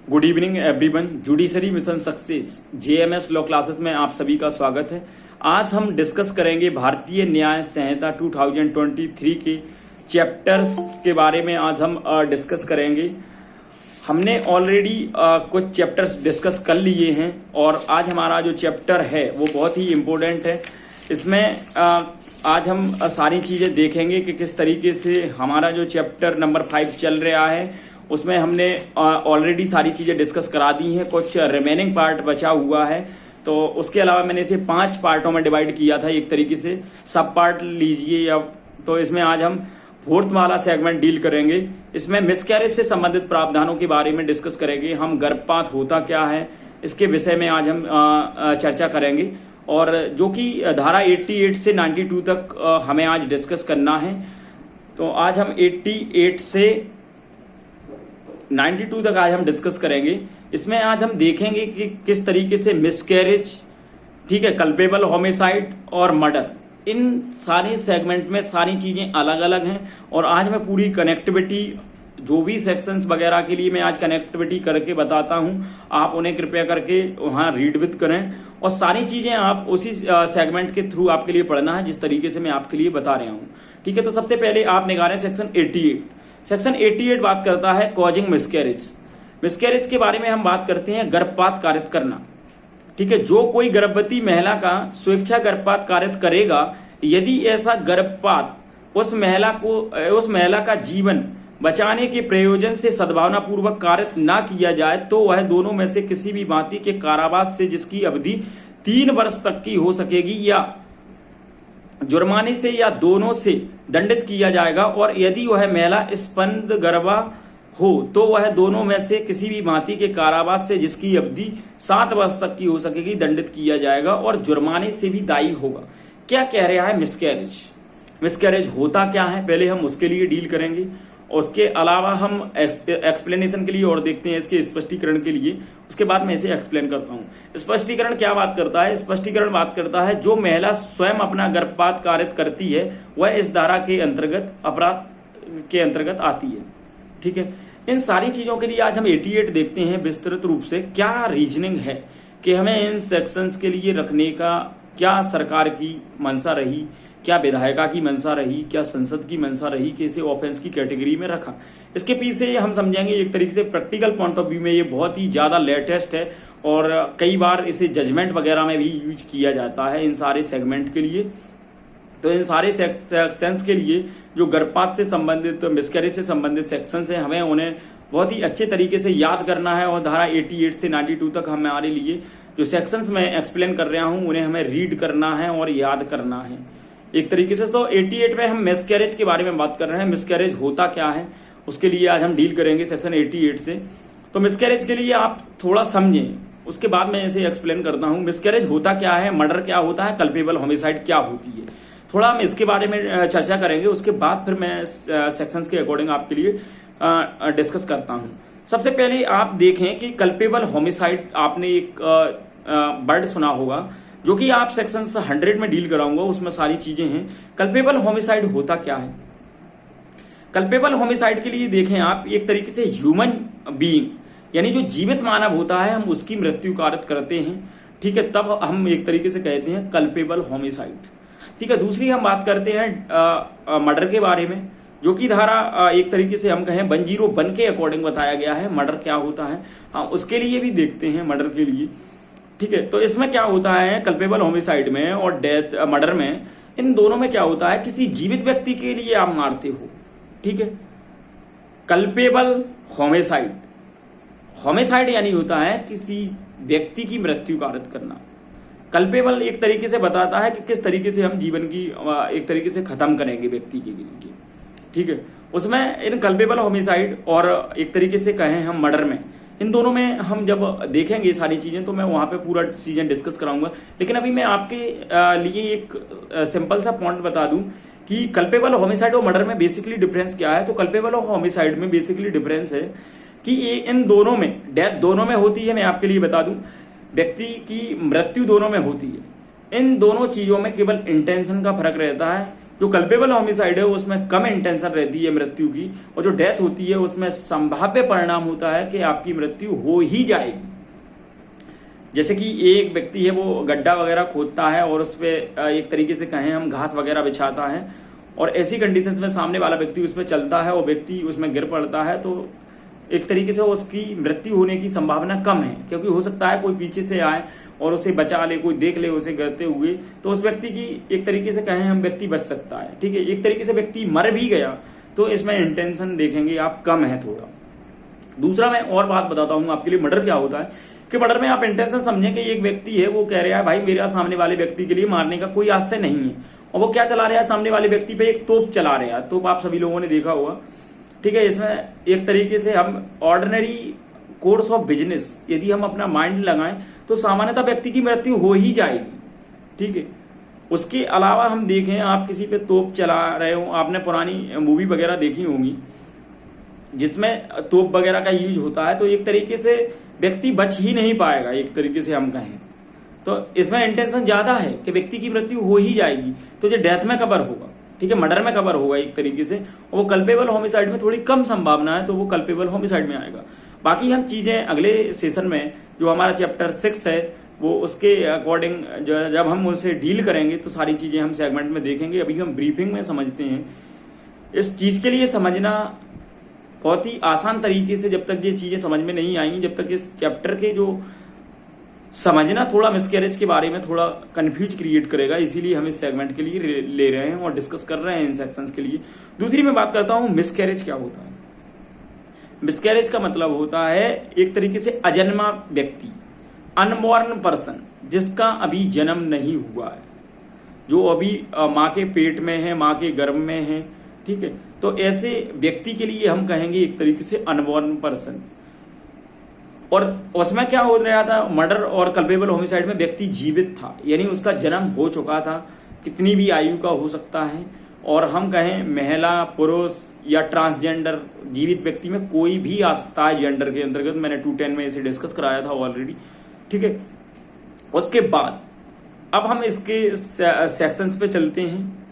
Good evening everyone. Judiciary mission success JMS law classes में आप सभी का स्वागत है। आज हम डिस्कस करेंगे भारतीय न्याय संहिता 2023 के चैप्टर्स के बारे में। आज हम डिस्कस करेंगे। हमने ऑलरेडी कुछ चैप्टर्स डिस्कस कर लिए हैं और आज हमारा जो चैप्टर है वो बहुत ही इम्पोर्टेंट है। इसमें आज हम सारी चीज़ें देखेंगे कि किस तरीके से हमारा जो चैप्टर नंबर 5 चल रहा है उसमें हमने ऑलरेडी सारी चीज़ें डिस्कस करा दी हैं। कुछ रिमेनिंग पार्ट बचा हुआ है, तो उसके अलावा मैंने इसे 5 पार्टों में डिवाइड किया था। एक तरीके से सब पार्ट लीजिए या तो इसमें आज हम 4th वाला सेगमेंट डील करेंगे। इसमें मिसकैरेज से संबंधित प्रावधानों के बारे में डिस्कस करेंगे। हम गर्भपात होता क्या है इसके विषय में आज हम चर्चा करेंगे, और जो कि धारा 88 से 92 तक हमें आज डिस्कस करना है। तो आज हम 88 से 92 तक आज हम डिस्कस करेंगे। इसमें आज हम देखेंगे कि किस तरीके से मिसकैरेज, ठीक है, कल्पेबल होमिसाइड और मर्डर, इन सारे सेगमेंट में सारी चीजें अलग अलग हैं। और आज मैं पूरी कनेक्टिविटी, जो भी सेक्शंस वगैरह के लिए मैं आज कनेक्टिविटी करके बताता हूं, आप उन्हें कृपया करके वहां रीड विद करें और सारी चीजें आप उसी सेगमेंट के थ्रू आपके लिए पढ़ना है जिस तरीके से मैं आपके लिए बता रहा हूं। ठीक है, तो सबसे पहले आप निकालें सेक्शन 88। सेक्शन 88 बात करता है कॉजिंग मिसकैरेज। मिसकैरेज के बारे में हम बात करते हैं गर्भपात कारित करना। ठीक है, जो कोई गर्भवती महिला का स्वेच्छा गर्भपात कारित करेगा, यदि ऐसा गर्भपात उस महिला का जीवन बचाने के प्रयोजन से सद्भावना पूर्वक कारित ना किया जाए तो वह दोनों में से किसी भी भांति के कारावास से, जिसकी अवधि 3 वर्ष तक की हो सकेगी, या जुर्माने से या दोनों से दंडित किया जाएगा। और यदि वह महिला स्पंदगर्भा हो तो वह दोनों में से किसी भी भांति के कारावास से, जिसकी अवधि 7 वर्ष तक की हो सकेगी, दंडित किया जाएगा और जुर्माने से भी दायी होगा। क्या कह रहा है मिसकैरेज? मिसकैरेज होता क्या है पहले हम उसके लिए डील करेंगे। उसके अलावा हम एक्सप्लेनेशन के लिए और देखते हैं इसके स्पष्टीकरण के लिए, उसके बाद मैं इसे एक्सप्लेन करता हूं। स्पष्टीकरण क्या बात करता है? स्पष्टीकरण बात करता है जो महिला स्वयं अपना गर्भपात कारित करती है वह इस धारा के अंतर्गत अपराध के अंतर्गत आती है। ठीक है, इन सारी चीजों के लिए आज हम 88 देखते हैं विस्तृत रूप से। क्या रीजनिंग है कि हमें इन सेक्शंस के लिए रखने का, क्या सरकार की मंशा रही, क्या विधायिका की मंशा रही, क्या संसद की मंशा रही कि इसे ऑफेंस की कैटेगरी में रखा। इसके पीछे हम समझेंगे एक तरीके से प्रैक्टिकल पॉइंट ऑफ व्यू में ये बहुत ही ज्यादा लेटेस्ट है और कई बार इसे जजमेंट वगैरह में भी यूज किया जाता है इन सारे सेगमेंट के लिए। तो इन सारे सेक्शंस के लिए जो गर्भपात से संबंधित, मिसकैरेज से संबंधित सेक्शंस हैं, हमें उन्हें बहुत ही अच्छे तरीके से याद करना है। और धारा 88 से 92 तक हमारे लिए जो सेक्शंस मैं एक्सप्लेन कर रहा हूं उन्हें हमें रीड करना है और याद करना है एक तरीके से। तो 88 में हम मिसकैरेज के बारे में बात कर रहे हैं। मिसकैरेज होता क्या है उसके लिए आज हम डील करेंगे सेक्शन 88 से। तो मिसकैरेज के लिए आप थोड़ा समझें, उसके बाद मैं इसे एक्सप्लेन करता हूं। मिसकैरेज होता क्या है, मर्डर क्या होता है, कल्पेबल होमिसाइड क्या होती है, थोड़ा हम इसके बारे में चर्चा करेंगे। उसके बाद फिर मैं सेक्शंस के अकॉर्डिंग आपके लिए डिस्कस करता हूं। सबसे पहले आप देखें कि कल्पेबल होमिसाइड, आपने एक वर्ड सुना होगा जो कि आप सेक्शन 100 में डील कराऊंगा, उसमें सारी चीजें हैं। कल्पेबल होमिसाइड होता क्या है? कल्पेबल होमिसाइड के लिए देखें आप, एक तरीके से ह्यूमन बीइंग, यानी जो जीवित मानव होता है, हम उसकी मृत्यु कारित करते हैं। ठीक है, तब हम एक तरीके से कहते हैं कल्पेबल होमिसाइड। ठीक है, दूसरी हम बात करते हैं मर्डर के बारे में, जो कि धारा एक तरीके से हम कहें 101 के अकॉर्डिंग बताया गया है। मर्डर क्या होता है, हाँ, उसके लिए भी देखते हैं मर्डर के लिए। ठीक है, तो इसमें क्या होता है कल्पेबल होमिसाइड में और डेथ मर्डर में, इन दोनों में क्या होता है, किसी जीवित व्यक्ति के लिए आप मारते हो। ठीक है, कल्पेबल होमिसाइड, होमिसाइड यानी होता है किसी व्यक्ति की मृत्यु कारित करना। कल्पेबल एक तरीके से बताता है कि किस तरीके से हम जीवन की एक तरीके से खत्म करेंगे व्यक्ति के लिए। ठीक है, उसमें इन कल्पेबल होमिसाइड और एक तरीके से कहें हम मर्डर में, इन दोनों में हम जब देखेंगे सारी चीजें तो मैं वहां पे पूरा चीजें डिस्कस कराऊंगा। लेकिन अभी मैं आपके लिए एक सिंपल सा पॉइंट बता दूं कि कल्पेबल होमिसाइड और मर्डर में बेसिकली डिफरेंस क्या है। तो कल्पेबल और होमिसाइड में बेसिकली डिफरेंस है कि ये इन दोनों में डेथ दोनों में होती है। मैं आपके लिए बता दूं, व्यक्ति की मृत्यु दोनों में होती है। इन दोनों चीजों में केवल इंटेंशन का फर्क रहता है जो कल्पेबल होमिसाइड है उसमें कम इंटेंशन रहती है मृत्यु की, और जो डेथ होती है उसमें संभाव्य परिणाम होता है कि आपकी मृत्यु हो ही जाएगी। जैसे कि एक व्यक्ति है वो गड्ढा वगैरह खोदता है और उस पर एक तरीके से कहें हम घास वगैरह बिछाता है, और ऐसी कंडीशंस में सामने वाला व्यक्ति उस पर चलता है और व्यक्ति उसमें गिर पड़ता है, तो एक तरीके से उसकी मृत्यु होने की संभावना कम है, क्योंकि हो सकता है कोई पीछे से आए और उसे बचा ले, कोई देख ले उसे गिरते हुए, तो उस व्यक्ति की एक तरीके से कहें हम व्यक्ति बच सकता है। ठीक है, एक तरीके से व्यक्ति मर भी गया तो इसमें इंटेंशन देखेंगे आप कम है थोड़ा। दूसरा मैं और बात बताता हूँ आपके लिए, मर्डर क्या होता है कि मर्डर में आप इंटेंशन समझें कि एक व्यक्ति है वो कह रहा है भाई मेरा सामने वाले व्यक्ति के लिए मारने का कोई आशय नहीं है, और वो क्या चला रहा है, सामने वाले व्यक्ति पे एक तोप चला रहा है। तोप आप सभी लोगों ने देखा होगा। ठीक है, इसमें एक तरीके से हम ऑर्डिनरी कोर्स ऑफ बिजनेस यदि हम अपना माइंड लगाएं तो सामान्यतः व्यक्ति की मृत्यु हो ही जाएगी। ठीक है, उसके अलावा हम देखें, आप किसी पे तोप चला रहे हो, आपने पुरानी मूवी वगैरह देखी होंगी जिसमें तोप वगैरह का यूज होता है, तो एक तरीके से व्यक्ति बच ही नहीं पाएगा, एक तरीके से हम कहें तो इसमें इंटेंशन ज्यादा है कि व्यक्ति की मृत्यु हो ही जाएगी, तो ये डेथ में कवर होगा। ठीक है, मर्डर में कवर होगा एक तरीके से, और वो कल्पेबल होमिसाइड में थोड़ी कम संभावना है, तो वो कल्पेबल होमिसाइड में आएगा। बाकी हम चीजें अगले सेशन में जो हमारा चैप्टर 6 है वो उसके अकॉर्डिंग जब हम उसे डील करेंगे तो सारी चीजें हम सेगमेंट में देखेंगे। अभी हम ब्रीफिंग में समझते हैं। इस चीज के लिए समझना बहुत ही आसान तरीके से, जब तक ये चीजें समझ में नहीं आएंगी, जब तक इस चैप्टर के जो समझना थोड़ा मिसकैरेज के बारे में थोड़ा कंफ्यूज क्रिएट करेगा, इसीलिए हम इस सेगमेंट के लिए ले रहे हैं और डिस्कस कर रहे हैं इन सेक्शंस के लिए। दूसरी मैं बात करता हूं मिसकैरेज क्या होता है। मिसकैरेज का मतलब होता है एक तरीके से अजन्मा व्यक्ति, अनबॉर्न पर्सन, जिसका अभी जन्म नहीं हुआ है, जो अभी माँ के पेट में है, माँ के गर्भ में है। ठीक है, तो ऐसे व्यक्ति के लिए हम कहेंगे एक तरीके से अनबॉर्न पर्सन। और उसमें क्या हो रहा था, मर्डर और कल्पेबल होमिसाइड में व्यक्ति जीवित था, यानी उसका जन्म हो चुका था, कितनी भी आयु का हो सकता है, और हम कहें महिला, पुरुष या ट्रांसजेंडर जीवित व्यक्ति में कोई भी आ सकता है जेंडर के अंतर्गत। मैंने 210 में इसे डिस्कस कराया था ऑलरेडी। ठीक है, उसके बाद अब हम इसके सेक्शंस पे चलते हैं।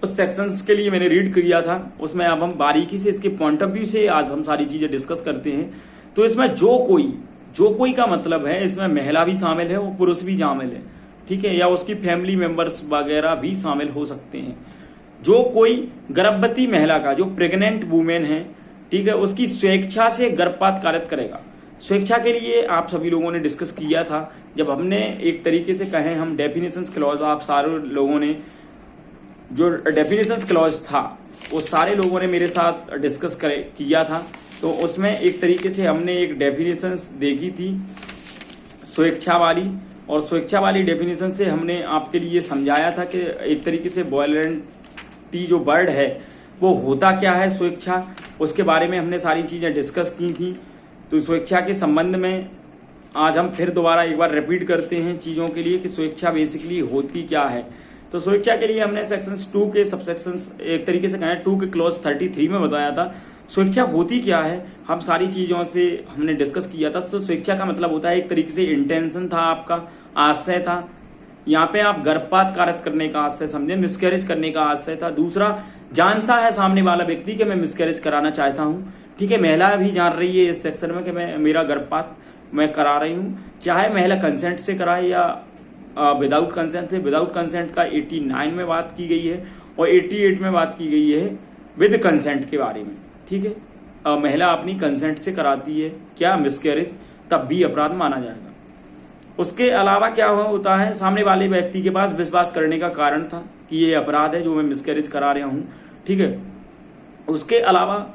उस सेक्शंस के लिए मैंने रीड किया था, उसमें अब हम बारीकी से इसके पॉइंट ऑफ व्यू से आज हम सारी चीजें डिस्कस करते हैं। तो इसमें जो कोई का मतलब है, इसमें महिला भी शामिल है और पुरुष भी शामिल है। ठीक है, या उसकी फैमिली मेंबर्स वगैरह भी शामिल हो सकते हैं। जो कोई गर्भवती महिला का, जो प्रेग्नेंट वुमेन है, ठीक है, उसकी स्वेच्छा से गर्भपात कार्य करेगा। स्वेच्छा के लिए आप सभी लोगों ने डिस्कस किया था जब हमने एक तरीके से कहें हम डेफिनेशंस क्लॉज, आप सारे लोगों ने जो डेफिनेशंस क्लॉज था वो सारे लोगों ने मेरे साथ डिस्कस किया था। तो उसमें एक तरीके से हमने एक डेफिनेशंस देखी थी स्वेच्छा वाली, और स्वेच्छा वाली डेफिनेशन से हमने आपके लिए समझाया था कि एक तरीके से वॉयलेंटी जो वर्ड है वो होता क्या है स्वेच्छा, उसके बारे में हमने सारी चीजें डिस्कस की थी। तो स्वेच्छा के संबंध में आज हम फिर दोबारा एक बार रिपीट करते हैं चीजों के लिए कि स्वेच्छा बेसिकली होती क्या है। तो स्वेच्छा के लिए हमने सेक्शन 2 के सबसेक्शंस एक तरीके से कहें 2 के क्लॉज 33 में बताया था स्वेच्छा होती क्या है। हम सारी चीजों से हमने डिस्कस किया था। तो स्वेच्छा का मतलब होता है एक तरीके से इंटेंशन था, आपका आशय था। यहाँ पे आप गर्भपात कार्य करने का आशय समझे, मिसकैरेज करने का आशय था। दूसरा, जानता है सामने वाला व्यक्ति कि मैं मिसकैरेज कराना चाहता हूँ। ठीक है, महिला भी जान रही है इस सेक्शन में कि मैं मेरा गर्भपात मैं करा रही हूँ, चाहे महिला कंसेंट से कराए या विदाउट कंसेंट से। विदाउट कंसेंट का 89 में बात की गई है और 88 में बात की गई है विद कंसेंट के बारे में। ठीक है, महिला अपनी कंसेंट से कराती है क्या मिसकैरेज, तब भी अपराध माना जाएगा। उसके अलावा क्या होता है, सामने वाले व्यक्ति के पास विश्वास करने का कारण था कि ये अपराध है जो मैं मिसकैरेज करा रहा हूँ। ठीक है, उसके अलावा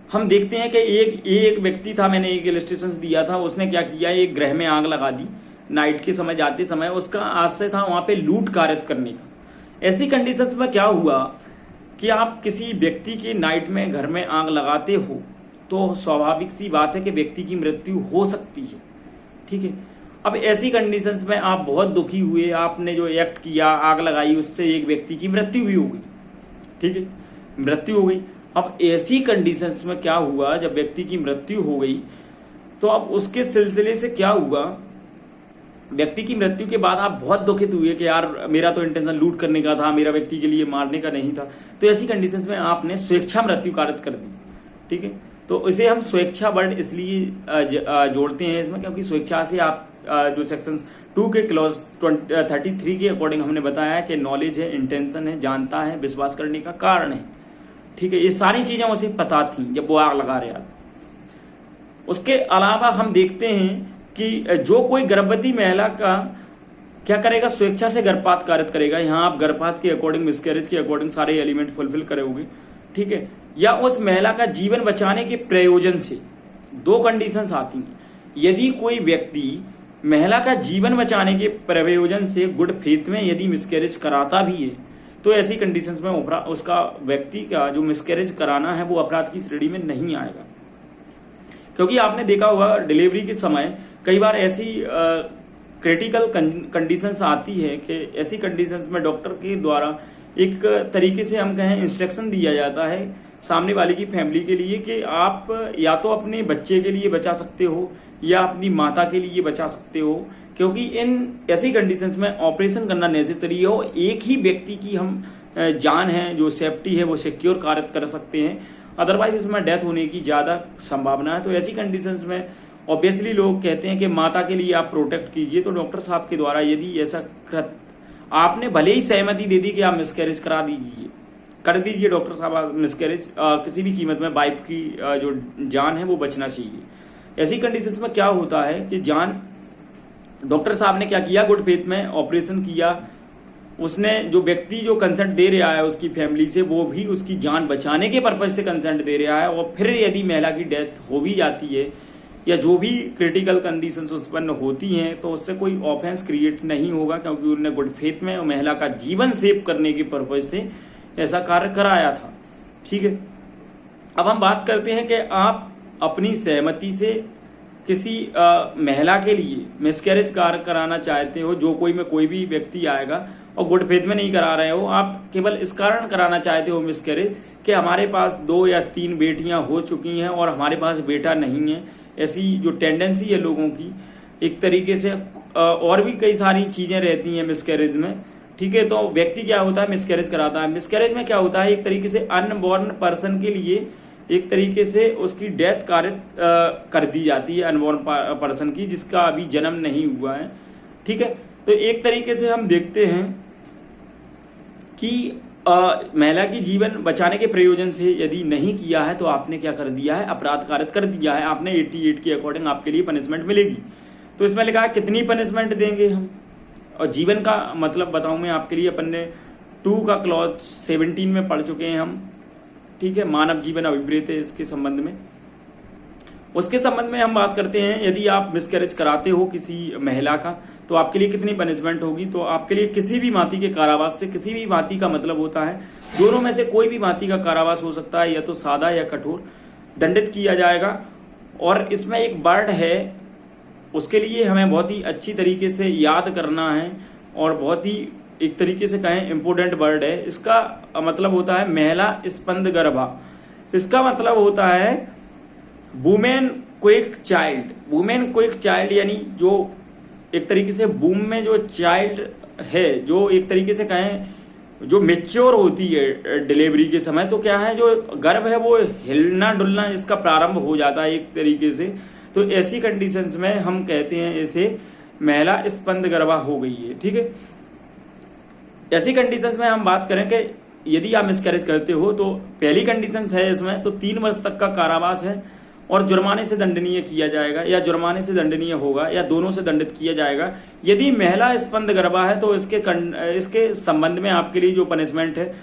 हम देखते हैं कि एक व्यक्ति था, मैंने एक इलस्ट्रेशन दिया था, उसने क्या किया, एक ग्रह में आग लगा दी नाइट के समय, जाते समय। उसका आशय था वहां पे लूट कार्य करने का। ऐसी कंडीशंस में क्या हुआ कि आप किसी व्यक्ति के नाइट में घर में आग लगाते हो तो स्वाभाविक सी बात है कि व्यक्ति की मृत्यु हो सकती है। ठीक है, अब ऐसी कंडीशंस में आप बहुत दुखी हुए, आपने जो एक्ट किया, आग लगाई, उससे एक व्यक्ति की मृत्यु भी हो गई। ठीक है, मृत्यु हो गई। अब ऐसी कंडीशंस में क्या हुआ, जब व्यक्ति की मृत्यु हो गई तो अब उसके सिलसिले से क्या हुआ, व्यक्ति की मृत्यु के बाद आप बहुत दुखित हुए कि यार मेरा तो इंटेंशन लूट करने का था, मेरा व्यक्ति के लिए मारने का नहीं था, तो ऐसी कंडीशंस में आपने स्वेच्छा मृत्यु कारित कर दी। ठीक है, तो इसे हम स्वेच्छा वर्ड इसलिए जोड़ते हैं इसमें, क्योंकि स्वेच्छा से आप जो सेक्शन 2 के क्लॉज 33 के अकॉर्डिंग हमने बताया है कि नॉलेज है, इंटेंशन है, जानता है, विश्वास करने का कारण है। ठीक है, ये सारी चीजें उसे पता थी जब वो आग लगा रहा था। उसके अलावा हम देखते हैं कि जो कोई गर्भवती महिला का क्या करेगा, स्वेच्छा से गर्भपात कारित करेगा। यहाँ आप गर्भपात के अकॉर्डिंग, मिसकैरेज के अकॉर्डिंग सारे एलिमेंट फुलफिल करोगे। ठीक है, या उस महिला का जीवन बचाने के प्रयोजन से, दो कंडीशंस आती हैं। यदि कोई व्यक्ति महिला का जीवन बचाने के प्रयोजन से गुड फेथ में यदि मिसकैरेज कराता भी है, तो ऐसी कंडीशंस में उसका व्यक्ति का जो मिसकैरेज कराना है वो अपराध की श्रेणी में नहीं आएगा। क्योंकि आपने देखा होगा डिलीवरी के समय कई बार ऐसी क्रिटिकल कंडीशंस आती है कि ऐसी कंडीशंस में डॉक्टर के द्वारा एक तरीके से हम कहें इंस्ट्रक्शन दिया जाता है सामने वाले की फैमिली के लिए कि आप या तो अपने बच्चे के लिए बचा सकते हो या अपनी माता के लिए बचा सकते हो, क्योंकि इन ऐसी कंडीशंस में ऑपरेशन करना नेसेसरी है। और एक ही व्यक्ति की हम जान है, जो सेफ्टी है, वो सिक्योर कार्य कर सकते हैं, अदरवाइज इसमें डेथ होने की ज्यादा संभावना है। तो ऐसी कंडीशंस में ऑब्वियसली लोग कहते हैं कि माता के लिए आप प्रोटेक्ट कीजिए। तो डॉक्टर साहब के द्वारा यदि ऐसा आपने भले ही सहमति दे दी कि आप मिसकैरेज करा दीजिए, कर दीजिए डॉक्टर साहब मिसकैरेज, किसी भी कीमत में वाइफ की जो जान है वो बचना चाहिए। ऐसी कंडीशंस में क्या होता है कि जान डॉक्टर साहब ने क्या किया, गुड फेथ में ऑपरेशन किया, उसने जो व्यक्ति जो कंसेंट दे रहा है उसकी फैमिली से, वो भी उसकी जान बचाने के पर्पज से कंसेंट दे रहा है। और फिर यदि महिला की डेथ हो भी जाती है या जो भी क्रिटिकल कंडीशंस उत्पन्न होती हैं, तो उससे कोई ऑफेंस क्रिएट नहीं होगा, क्योंकि उन्होंने गुड फेथ में महिला का जीवन सेव करने के पर्पज से ऐसा कार्य कराया था। ठीक है, अब हम बात करते हैं कि आप अपनी सहमति से किसी महिला के लिए मिसकैरेज कार्य कराना चाहते हो, जो कोई भी व्यक्ति आएगा और गुड फेथ में नहीं करा रहे हो, आप केवल इस कारण कराना चाहते हो मिसकैरेज कि हमारे पास 2 या 3 बेटियां हो चुकी हैं और हमारे पास बेटा नहीं है, ऐसी जो टेंडेंसी है लोगों की, एक तरीके से और भी कई सारी चीजें रहती हैं मिसकैरेज में। ठीक है, तो व्यक्ति क्या होता है, मिसकैरेज कराता है। मिसकैरेज में क्या होता है, एक तरीके से अनबॉर्न पर्सन के लिए एक तरीके से उसकी डेथ कारित कर दी जाती है, अनबॉर्न पर्सन की, जिसका अभी जन्म नहीं हुआ है। ठीक है, तो एक तरीके से हम देखते हैं कि महिला की जीवन बचाने के प्रयोजन से यदि नहीं किया है तो आपने क्या कर दिया है, अपराध कारित कर दिया है, आपने 88 के अकॉर्डिंग आपके लिए पनिशमेंट मिलेगी। तो इसमें लिखा है कितनी पनिशमेंट देंगे हम, और जीवन का मतलब बताऊं मैं आपके लिए, अपन ने 2 का क्लॉज 17 में पढ़ चुके हैं हम। ठीक है, मानव जीवन अभिप्रेत है इसके संबंध में। उसके संबंध में हम बात करते हैं, यदि आप मिसकैरेज कराते हो किसी महिला का तो आपके लिए कितनी पनिशमेंट होगी। तो आपके लिए किसी भी भांति के कारावास से, किसी भी भांति का मतलब होता है दोनों में से कोई भी भांति का कारावास हो सकता है, या तो सादा या कठोर, दंडित किया जाएगा। और इसमें एक वर्ड है, उसके लिए हमें बहुत ही अच्छी तरीके से याद करना है और बहुत ही एक तरीके से कहें इम्पोर्टेंट वर्ड है। इसका मतलब होता है महिला स्पंद गर्भा। इसका मतलब होता है women quick child. Women quick child यानी जो एक तरीके से बूम में जो चाइल्ड है, जो एक तरीके से कहें जो मेच्योर होती है डिलीवरी के समय, तो क्या है, जो गर्भ है वो हिलना डुलना इसका प्रारंभ हो जाता है एक तरीके से। तो ऐसी कंडीशंस में हम कहते हैं इसे महिला स्पंद गर्भा हो गई है। ठीक है, ऐसी कंडीशंस में हम बात करें कि यदि आप मिसकैरेज करते हो तो पहली कंडीशन है इसमें तो 3 वर्ष तक का कारावास है और जुर्माने से दंडनीय किया जाएगा, या जुर्माने से दंडनीय होगा, या दोनों से दंडित किया जाएगा। यदि महिला स्पंद गर्भा है तो इसके संबंध में आपके लिए जो पनिशमेंट है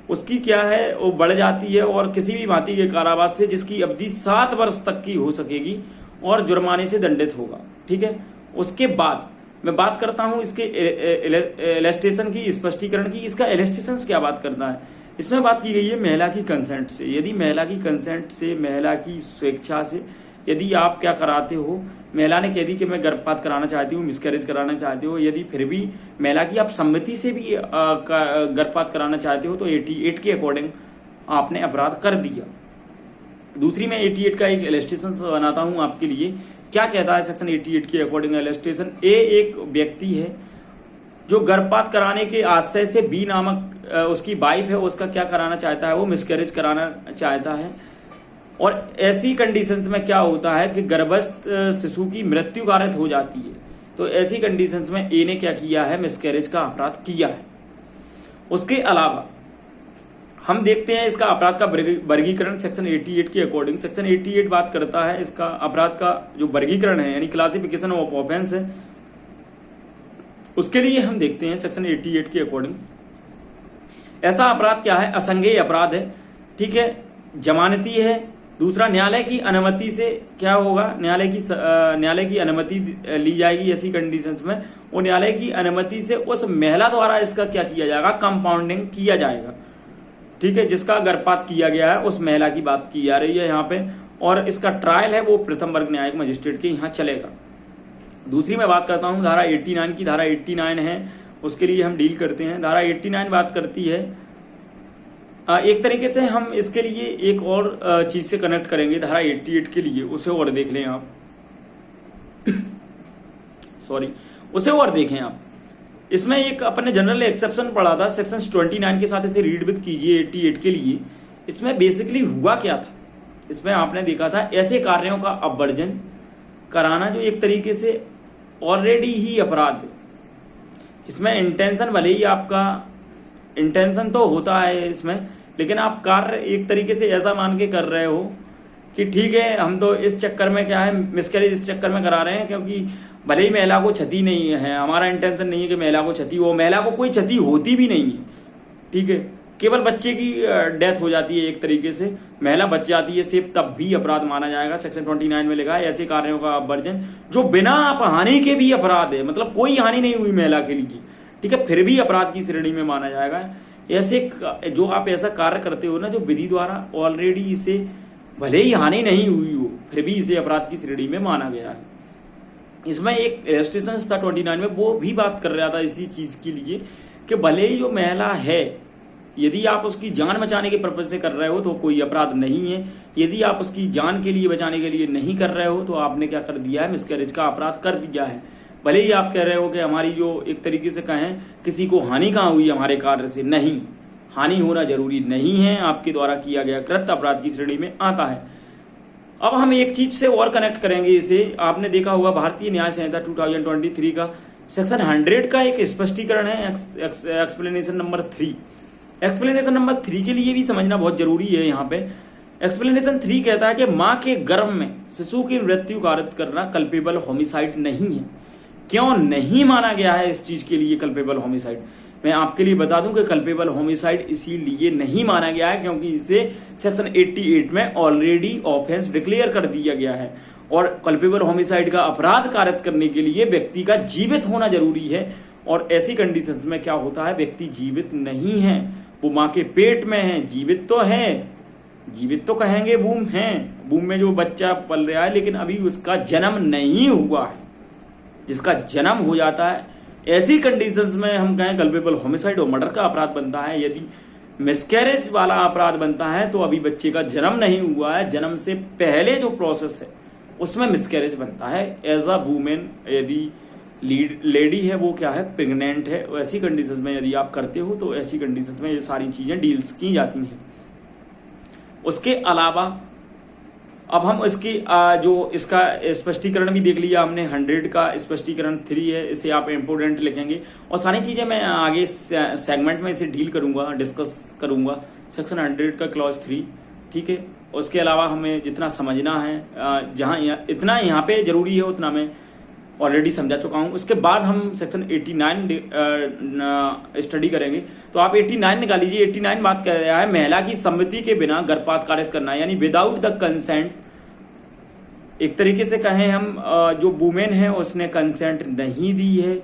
उसकी क्या है, वो बढ़ जाती है और किसी भी भांति के कारावास से जिसकी अवधि 7 वर्ष तक की हो सकेगी और जुर्माने से दंडित होगा। ठीक है, उसके बाद मैं बात करता हूं इसके इलस्ट्रेशन की, स्पष्टीकरण की। इसका इलस्ट्रेशन क्या बात करता है, इसमें बात की गई है महिला की कंसेंट से। यदि महिला की कंसेंट से, महिला की स्वेच्छा से यदि आप क्या कराते हो, महिला ने कह दी कि मैं गर्भपात कराना चाहती हूँ, मिसकैरेज कराना चाहती हो, यदि फिर भी महिला की आप सम्मति से भी गर्भपात कराना चाहते हो तो 88 के अकॉर्डिंग आपने अपराध कर दिया। दूसरी मैं 88 का एक इलस्ट्रेशन बनाता हूं आपके लिए। क्या कहता है सेक्शन 88 के अकॉर्डिंग इलस्ट्रेशन? ए एक व्यक्ति है जो गर्भपात कराने के आशय से बी नामक उसकी वाइफ है, उसका क्या कराना चाहता है, वो मिसकैरेज कराना चाहता है। और ऐसी कंडीशंस में क्या होता है कि गर्भस्थ शिशु की मृत्यु कारित हो जाती है। तो ऐसी कंडीशंस में ए ने क्या किया है, मिसकैरेज का अपराध किया है। उसके अलावा हम देखते हैं इसका अपराध का वर्गीकरण सेक्शन 88 के अकॉर्डिंग। सेक्शन 88 बात करता है इसका अपराध का जो वर्गीकरण है, यानी क्लासिफिकेशन ऑफ ऑफेंस है, उसके लिए हम देखते हैं सेक्शन 88 के अकॉर्डिंग। ऐसा अपराध क्या है, असंज्ञेय अपराध है, ठीक है, जमानती है। दूसरा, न्यायालय की अनुमति से क्या होगा, न्यायालय की अनुमति ली जाएगी ऐसी कंडीशंस में, और न्यायालय की अनुमति से उस महिला द्वारा इसका क्या किया जाएगा, कंपाउंडिंग किया जाएगा, ठीक है, जिसका गर्भपात किया गया है उस महिला की बात की जा रही है यहाँ पे। और इसका ट्रायल है वो प्रथम वर्ग न्यायिक मजिस्ट्रेट के यहाँ चलेगा। दूसरी मैं बात करता हूँ धारा 89 की। धारा 89 है, उसके लिए हम डील करते हैं। धारा 89 बात करती है, एक तरीके से हम इसके लिए एक और चीज से कनेक्ट करेंगे धारा 88 के लिए, उसे और देख लें आप सॉरी, उसे और देखें आप। इसमें एक अपने जनरल एक्सेप्शन पढ़ा था सेक्शन 29 के साथ, इसे रीड विद कीजिए 88 के लिए। इसमें बेसिकली हुआ क्या था, इसमें आपने देखा था ऐसे कार्यों का अवर्जन कराना जो एक तरीके से ऑलरेडी ही अपराध है। इसमें इंटेंशन, भले ही आपका इंटेंशन तो होता है इसमें, लेकिन आप कार्य एक तरीके से ऐसा मान के कर रहे हो कि ठीक है, हम तो इस चक्कर में क्या है, मिसकैरेज इस चक्कर में करा रहे हैं क्योंकि भले ही महिला को क्षति नहीं है, हमारा इंटेंशन नहीं है कि महिला को क्षति हो, महिला को कोई क्षति होती भी नहीं है, ठीक है, केवल बच्चे की डेथ हो जाती है, एक तरीके से महिला बच जाती है सिर्फ, तब भी अपराध माना जाएगा। सेक्शन 29 में लिखा है ऐसे कार्यों का अवर्जन जो बिना हानि के भी अपराध है, मतलब कोई हानि नहीं हुई महिला के लिए, ठीक है, फिर भी अपराध की श्रेणी में माना जाएगा। ऐसे जो आप ऐसा कार्य करते हो ना जो विधि द्वारा ऑलरेडी इसे भले ही हानि नहीं हुई हो फिर भी इसे अपराध की श्रेणी में माना गया है। इसमें एक रजिस्ट्रेशन था 29 में, वो भी बात कर रहा था इसी चीज के लिए कि भले ही जो महिला है, यदि आप उसकी जान बचाने के पर्पज से कर रहे हो तो कोई अपराध नहीं है। यदि आप उसकी जान के लिए बचाने के लिए नहीं कर रहे हो तो आपने क्या कर दिया है, मिसकैरेज का अपराध कर दिया है। भले ही आप कह रहे हो कि हमारी जो एक तरीके से कहें किसी को हानि कहाँ हुई हमारे कार्य से, नहीं, हानि होना जरूरी नहीं है, आपके द्वारा किया गया कृत्य अपराध की श्रेणी में आता है। अब हम एक चीज से और कनेक्ट करेंगे इसे। आपने देखा होगा भारतीय न्याय संहिता 2023 का सेक्शन 100 का एक स्पष्टीकरण है, एक्सप्लेनेशन नंबर 3। एक्सप्लेनेशन नंबर 3 के लिए भी समझना बहुत जरूरी है। यहाँ पे एक्सप्लेनेशन 3 कहता है कि माँ के गर्भ में शिशु की मृत्यु कारित करना कल्पेबल होमिसाइड नहीं है। क्यों नहीं माना गया है इस चीज के लिए कल्पेबल होमिसाइड? मैं आपके लिए बता दूं कि कल्पेबल होमिसाइड इसीलिए नहीं माना गया है क्योंकि इसे सेक्शन 88 में ऑलरेडी ऑफेंस डिक्लेयर कर दिया गया है, और कल्पेबल होमिसाइड का अपराध कारित करने के लिए व्यक्ति का जीवित होना जरूरी है। और ऐसी कंडीशंस में क्या होता है, व्यक्ति जीवित नहीं है, वो माँ के पेट में है, जीवित तो है, जीवित तो कहेंगे बूम है, बूम में जो बच्चा पल रहा है, लेकिन अभी उसका जन्म नहीं हुआ है। जिसका जन्म हो जाता है ऐसी कंडीशंस में हम कहें कल्पेबल होमिसाइड और मर्डर का अपराध बनता है। यदि मिसकैरेज वाला अपराध बनता है तो अभी बच्चे का जन्म नहीं हुआ है, जन्म से पहले जो प्रोसेस है उसमें मिसकैरेज बनता है। एज अ वुमेन, यदि लेडी है वो क्या है, प्रेग्नेंट है, ऐसी कंडीशंस में यदि आप करते हो तो ऐसी कंडीशंस में ये सारी चीजें डील्स की जाती हैं। उसके अलावा अब हम इसकी जो इसका स्पष्टीकरण भी देख लिया हमने, 100 का स्पष्टीकरण 3 है, इसे आप इम्पोर्टेंट लिखेंगे और सारी चीजें मैं आगे सेगमेंट में इसे डील करूंगा, डिस्कस करूंगा। सेक्शन 100 का क्लॉज 3, ठीक है। उसके अलावा हमें जितना समझना है, जहां इतना यहाँ पे जरूरी है उतना मैं ऑलरेडी समझा चुका हूं। उसके बाद हम सेक्शन 89 स्टडी करेंगे। तो आप 89 निकाल लीजिए। 89 बात कर रहा है महिला की सम्मति के बिना गर्भपात कारित करना, यानी विदाउट द कंसेंट। एक तरीके से कहें हम, जो वुमेन है उसने कंसेंट नहीं दी है,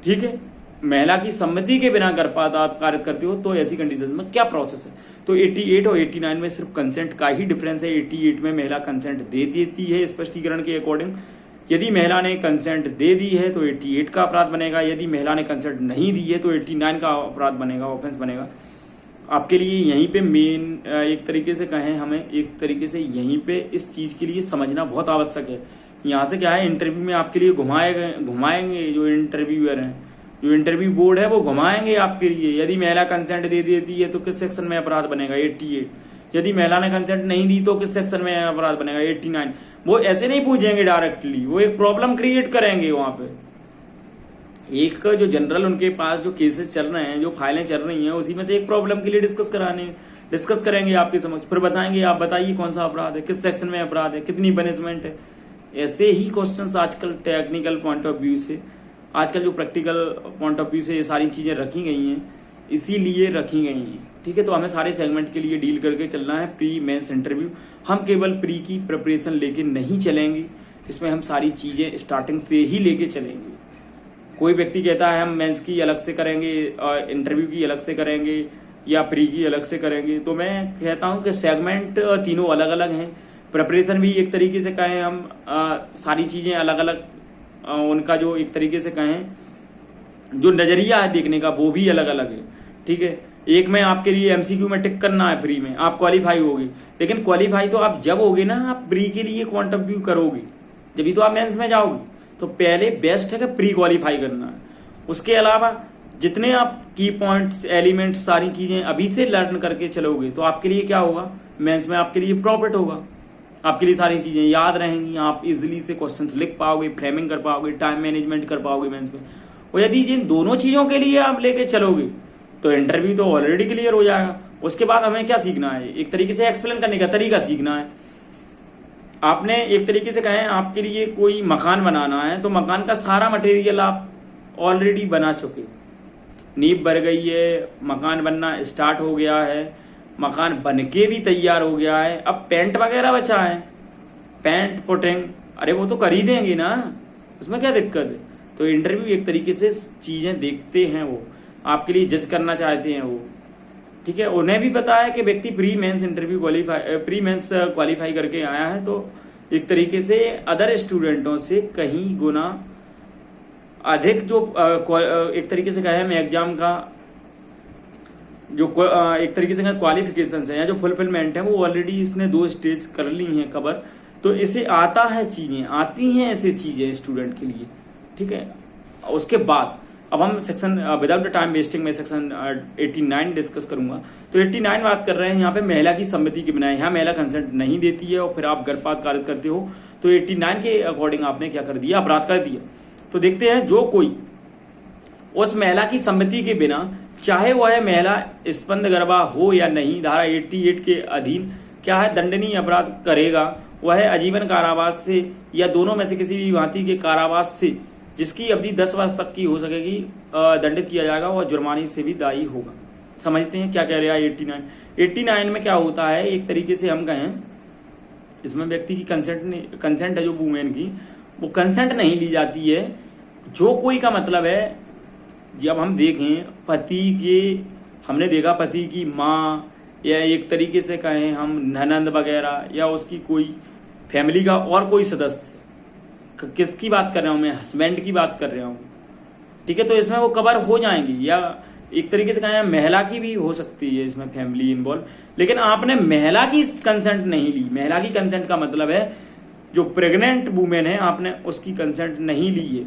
ठीक है, महिला की सम्मति के बिना गर्भपात कारित करते हो तो ऐसी कंडीशन में क्या प्रोसेस है। तो 88 और 89 में सिर्फ कंसेंट का ही डिफरेंस है। 88 में महिला कंसेंट दे देती है स्पष्टीकरण के अकॉर्डिंग। यदि महिला ने कंसेंट दे दी है तो 88 का अपराध बनेगा, यदि महिला ने कंसेंट नहीं दी है तो 89 का अपराध बनेगा, ऑफेंस बनेगा। आपके लिए यहीं पे मेन एक तरीके से कहें, हमें एक तरीके से यहीं पे इस चीज़ के लिए समझना बहुत आवश्यक है। यहाँ से क्या है, इंटरव्यू में आपके लिए घुमाएंगे जो इंटरव्यूअर हैं, जो इंटरव्यू बोर्ड है वो घुमाएंगे आपके लिए। यदि महिला कंसेंट दे देती है तो किस सेक्शन में अपराध बनेगा? 88। यदि महिला ने कंसेंट नहीं दी तो किस सेक्शन में अपराध बनेगा? 89। वो ऐसे नहीं पूछेंगे डायरेक्टली, वो एक प्रॉब्लम क्रिएट करेंगे वहां पे। एक जो जनरल उनके पास जो केसेस चल रहे हैं, जो फाइलें चल रही हैं, उसी में से एक प्रॉब्लम के लिए डिस्कस करेंगे आपके समक्ष, फिर बताएंगे आप बताइए कौन सा अपराध है, किस सेक्शन में अपराध है, कितनी पनिशमेंट है। ऐसे ही क्वेश्चंस आजकल टेक्निकल पॉइंट ऑफ व्यू से, आजकल जो प्रैक्टिकल पॉइंट ऑफ व्यू से ये सारी चीजें रखी गई हैं, इसीलिए रखी गई हैं। ठीक है, तो हमें सारे सेगमेंट के लिए डील करके चलना है। प्री मेंस इंटरव्यू, हम केवल प्री की प्रिपरेशन लेके नहीं चलेंगे, इसमें हम सारी चीजें स्टार्टिंग से ही लेके चलेंगे। कोई व्यक्ति कहता है हम मेंस की अलग से करेंगे और इंटरव्यू की अलग से करेंगे या प्री की अलग से करेंगे, तो मैं कहता हूं कि सेगमेंट तीनों अलग अलग हैं। प्रिपरेशन भी एक तरीके से कहें हम, सारी चीजें अलग अलग, उनका जो एक तरीके से कहें जो नजरिया है देखने का वो भी अलग अलग है। ठीक है, एक में आपके लिए एमसीक्यू में टिक करना है, प्री में आप क्वालिफाई होगे, लेकिन क्वालिफाई तो आप जब होगे ना, आप प्री के लिए पॉइंट ऑफ व्यू करोगे जब तो आप मेंस में जाओगे। तो पहले बेस्ट है कि प्री क्वालिफाई करना है। उसके अलावा जितने आप की पॉइंट्स, एलिमेंट्स, सारी चीजें अभी से लर्न करके चलोगे तो आपके लिए क्या होगा, मेंस में आपके लिए प्रॉफिट होगा। आपके लिए सारी चीजें याद रहेंगी, आप इजिली से क्वेश्चंस लिख पाओगे, फ्रेमिंग कर पाओगे, टाइम मैनेजमेंट कर पाओगे मेंस में। और यदि जिन दोनों चीजों के लिए आप लेके चलोगे तो इंटरव्यू तो ऑलरेडी क्लियर हो जाएगा। उसके बाद हमें क्या सीखना है, एक तरीके से एक्सप्लेन करने का तरीका सीखना है। आपने एक तरीके से कहें आपके लिए कोई मकान बनाना है, तो मकान का सारा मटेरियल आप ऑलरेडी बना चुके, नींव भर गई है, मकान बनना स्टार्ट हो गया है, मकान बनके भी तैयार हो गया है, अब पेंट वगैरह बचा है, पेंट पुटिंग, अरे वो तो कर ही देंगे ना, उसमें क्या दिक्कत है। तो इंटरव्यू एक तरीके से चीजें देखते हैं, वो आपके लिए जज करना चाहते हैं वो। ठीक है, उन्हें भी पता है कि व्यक्ति प्री मेंस क्वालिफाई करके आया है, तो एक तरीके से अदर स्टूडेंटों से कहीं गुना अधिक जो एक तरीके से कहें हम एग्जाम का जो एक तरीके से क्वालिफिकेशन है या जो फुलफिलमेंट है वो ऑलरेडी इसने 2 स्टेज कर ली हैं कवर, तो इसे आता है, चीजें आती हैं ऐसी चीजें स्टूडेंट के लिए। ठीक है, उसके बाद अब हम सेक्शन विदाउट टाइम वेस्टिंग में सेक्शन 89 डिस्कस करूंगा। तो 89 बात कर रहे हैं यहाँ पे महिला की सम्मति के बिना, यहाँ महिला कंसेंट नहीं देती है और फिर आप गर्भपात कार्य करते हो, तो 89 के अकॉर्डिंग आपने क्या कर दिया, अपराध कर दिया। तो देखते हैं, जो कोई उस महिला की सम्मति के बिना, चाहे वह महिला स्पंदगर्भा हो या नहीं, धारा 88 के अधीन क्या है, दंडनीय अपराध करेगा, वह आजीवन कारावास से या दोनों में से किसी भी भांति के कारावास से जिसकी अवधि 10 वर्ष तक की हो सकेगी दंडित किया जाएगा और जुर्माने से भी दायी होगा। समझते हैं क्या कह रहा है 89 में क्या होता है, एक तरीके से हम कहें इसमें व्यक्ति की कंसेंट है जो वुमेन की, वो कंसेंट नहीं ली जाती है। जो कोई का मतलब है, जब हम देखें पति के, हमने देखा पति की माँ या एक तरीके से कहें हम ननंद वगैरह या उसकी कोई फैमिली का और कोई सदस्य, किसकी बात कर रहा हूं मैं, हस्बैंड की बात कर रहा हूं। ठीक है, तो इसमें वो कवर हो जाएंगी, या एक तरीके से कहें महिला की भी हो सकती है इसमें फैमिली इन्वॉल्व, लेकिन आपने महिला की कंसेंट नहीं ली। महिला की कंसेंट का मतलब है जो प्रेग्नेंट वुमेन है, आपने उसकी कंसेंट नहीं ली है।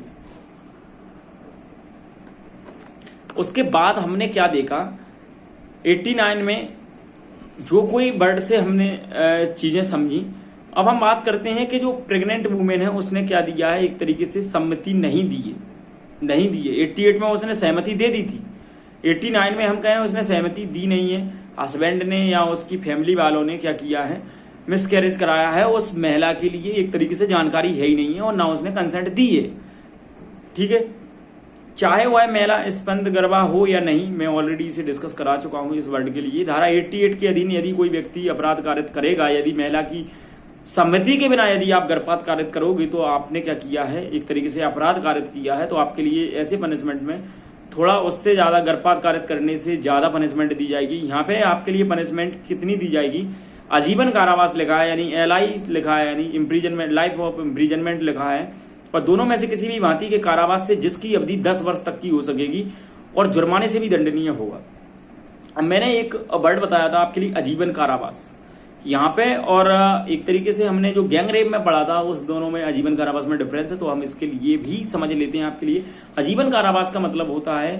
उसके बाद हमने क्या देखा 89 में, जो कोई वर्ड से हमने चीजें समझी। अब हम बात करते हैं कि जो प्रेग्नेंट वुमेन है उसने क्या दिया है, एक तरीके से सम्मति नहीं दी है। 88 में उसने सहमति दे दी थी, 89 में हम कहें उसने सहमति दी नहीं है। हस्बैंड ने या उसकी फैमिली वालों ने क्या किया है, मिसकैरेज कराया है, उस महिला के लिए एक तरीके से जानकारी है ही नहीं है और ना उसने कंसेंट दी है। ठीक है, चाहे वह महिला स्पंदगर्भा हो या नहीं, मैं ऑलरेडी इसे डिस्कस करा चुका हूं इस वर्ड के लिए। धारा 88 के अधीन यदि कोई व्यक्ति अपराध कारित करेगा, यदि महिला की सम्मति के बिना यदि आप गर्भपात कारित करोगे, तो आपने क्या किया है, एक तरीके से अपराध कारित किया है। तो आपके लिए ऐसे पनिशमेंट में थोड़ा उससे ज्यादा, गर्भपात कारित करने से ज्यादा पनिशमेंट दी जाएगी। यहाँ पे आपके लिए पनिशमेंट कितनी दी जाएगी, आजीवन कारावास लिखा है, यानी LI लिखा है, यानी इम्प्रीजनमेंट, लाइफ ऑफ इम्प्रीजनमेंट लिखा है, और दोनों में से किसी भी भांति के कारावास से जिसकी अवधि 10 वर्ष तक की हो सकेगी और जुर्माने से भी दंडनीय होगा। अब मैंने एक वर्ड बताया था आपके लिए, आजीवन कारावास यहाँ पे, और एक तरीके से हमने जो गैंग रेप में पढ़ा था उस दोनों में आजीवन कारावास में डिफरेंस है, तो हम इसके लिए भी समझ लेते हैं आपके लिए। आजीवन कारावास का मतलब होता है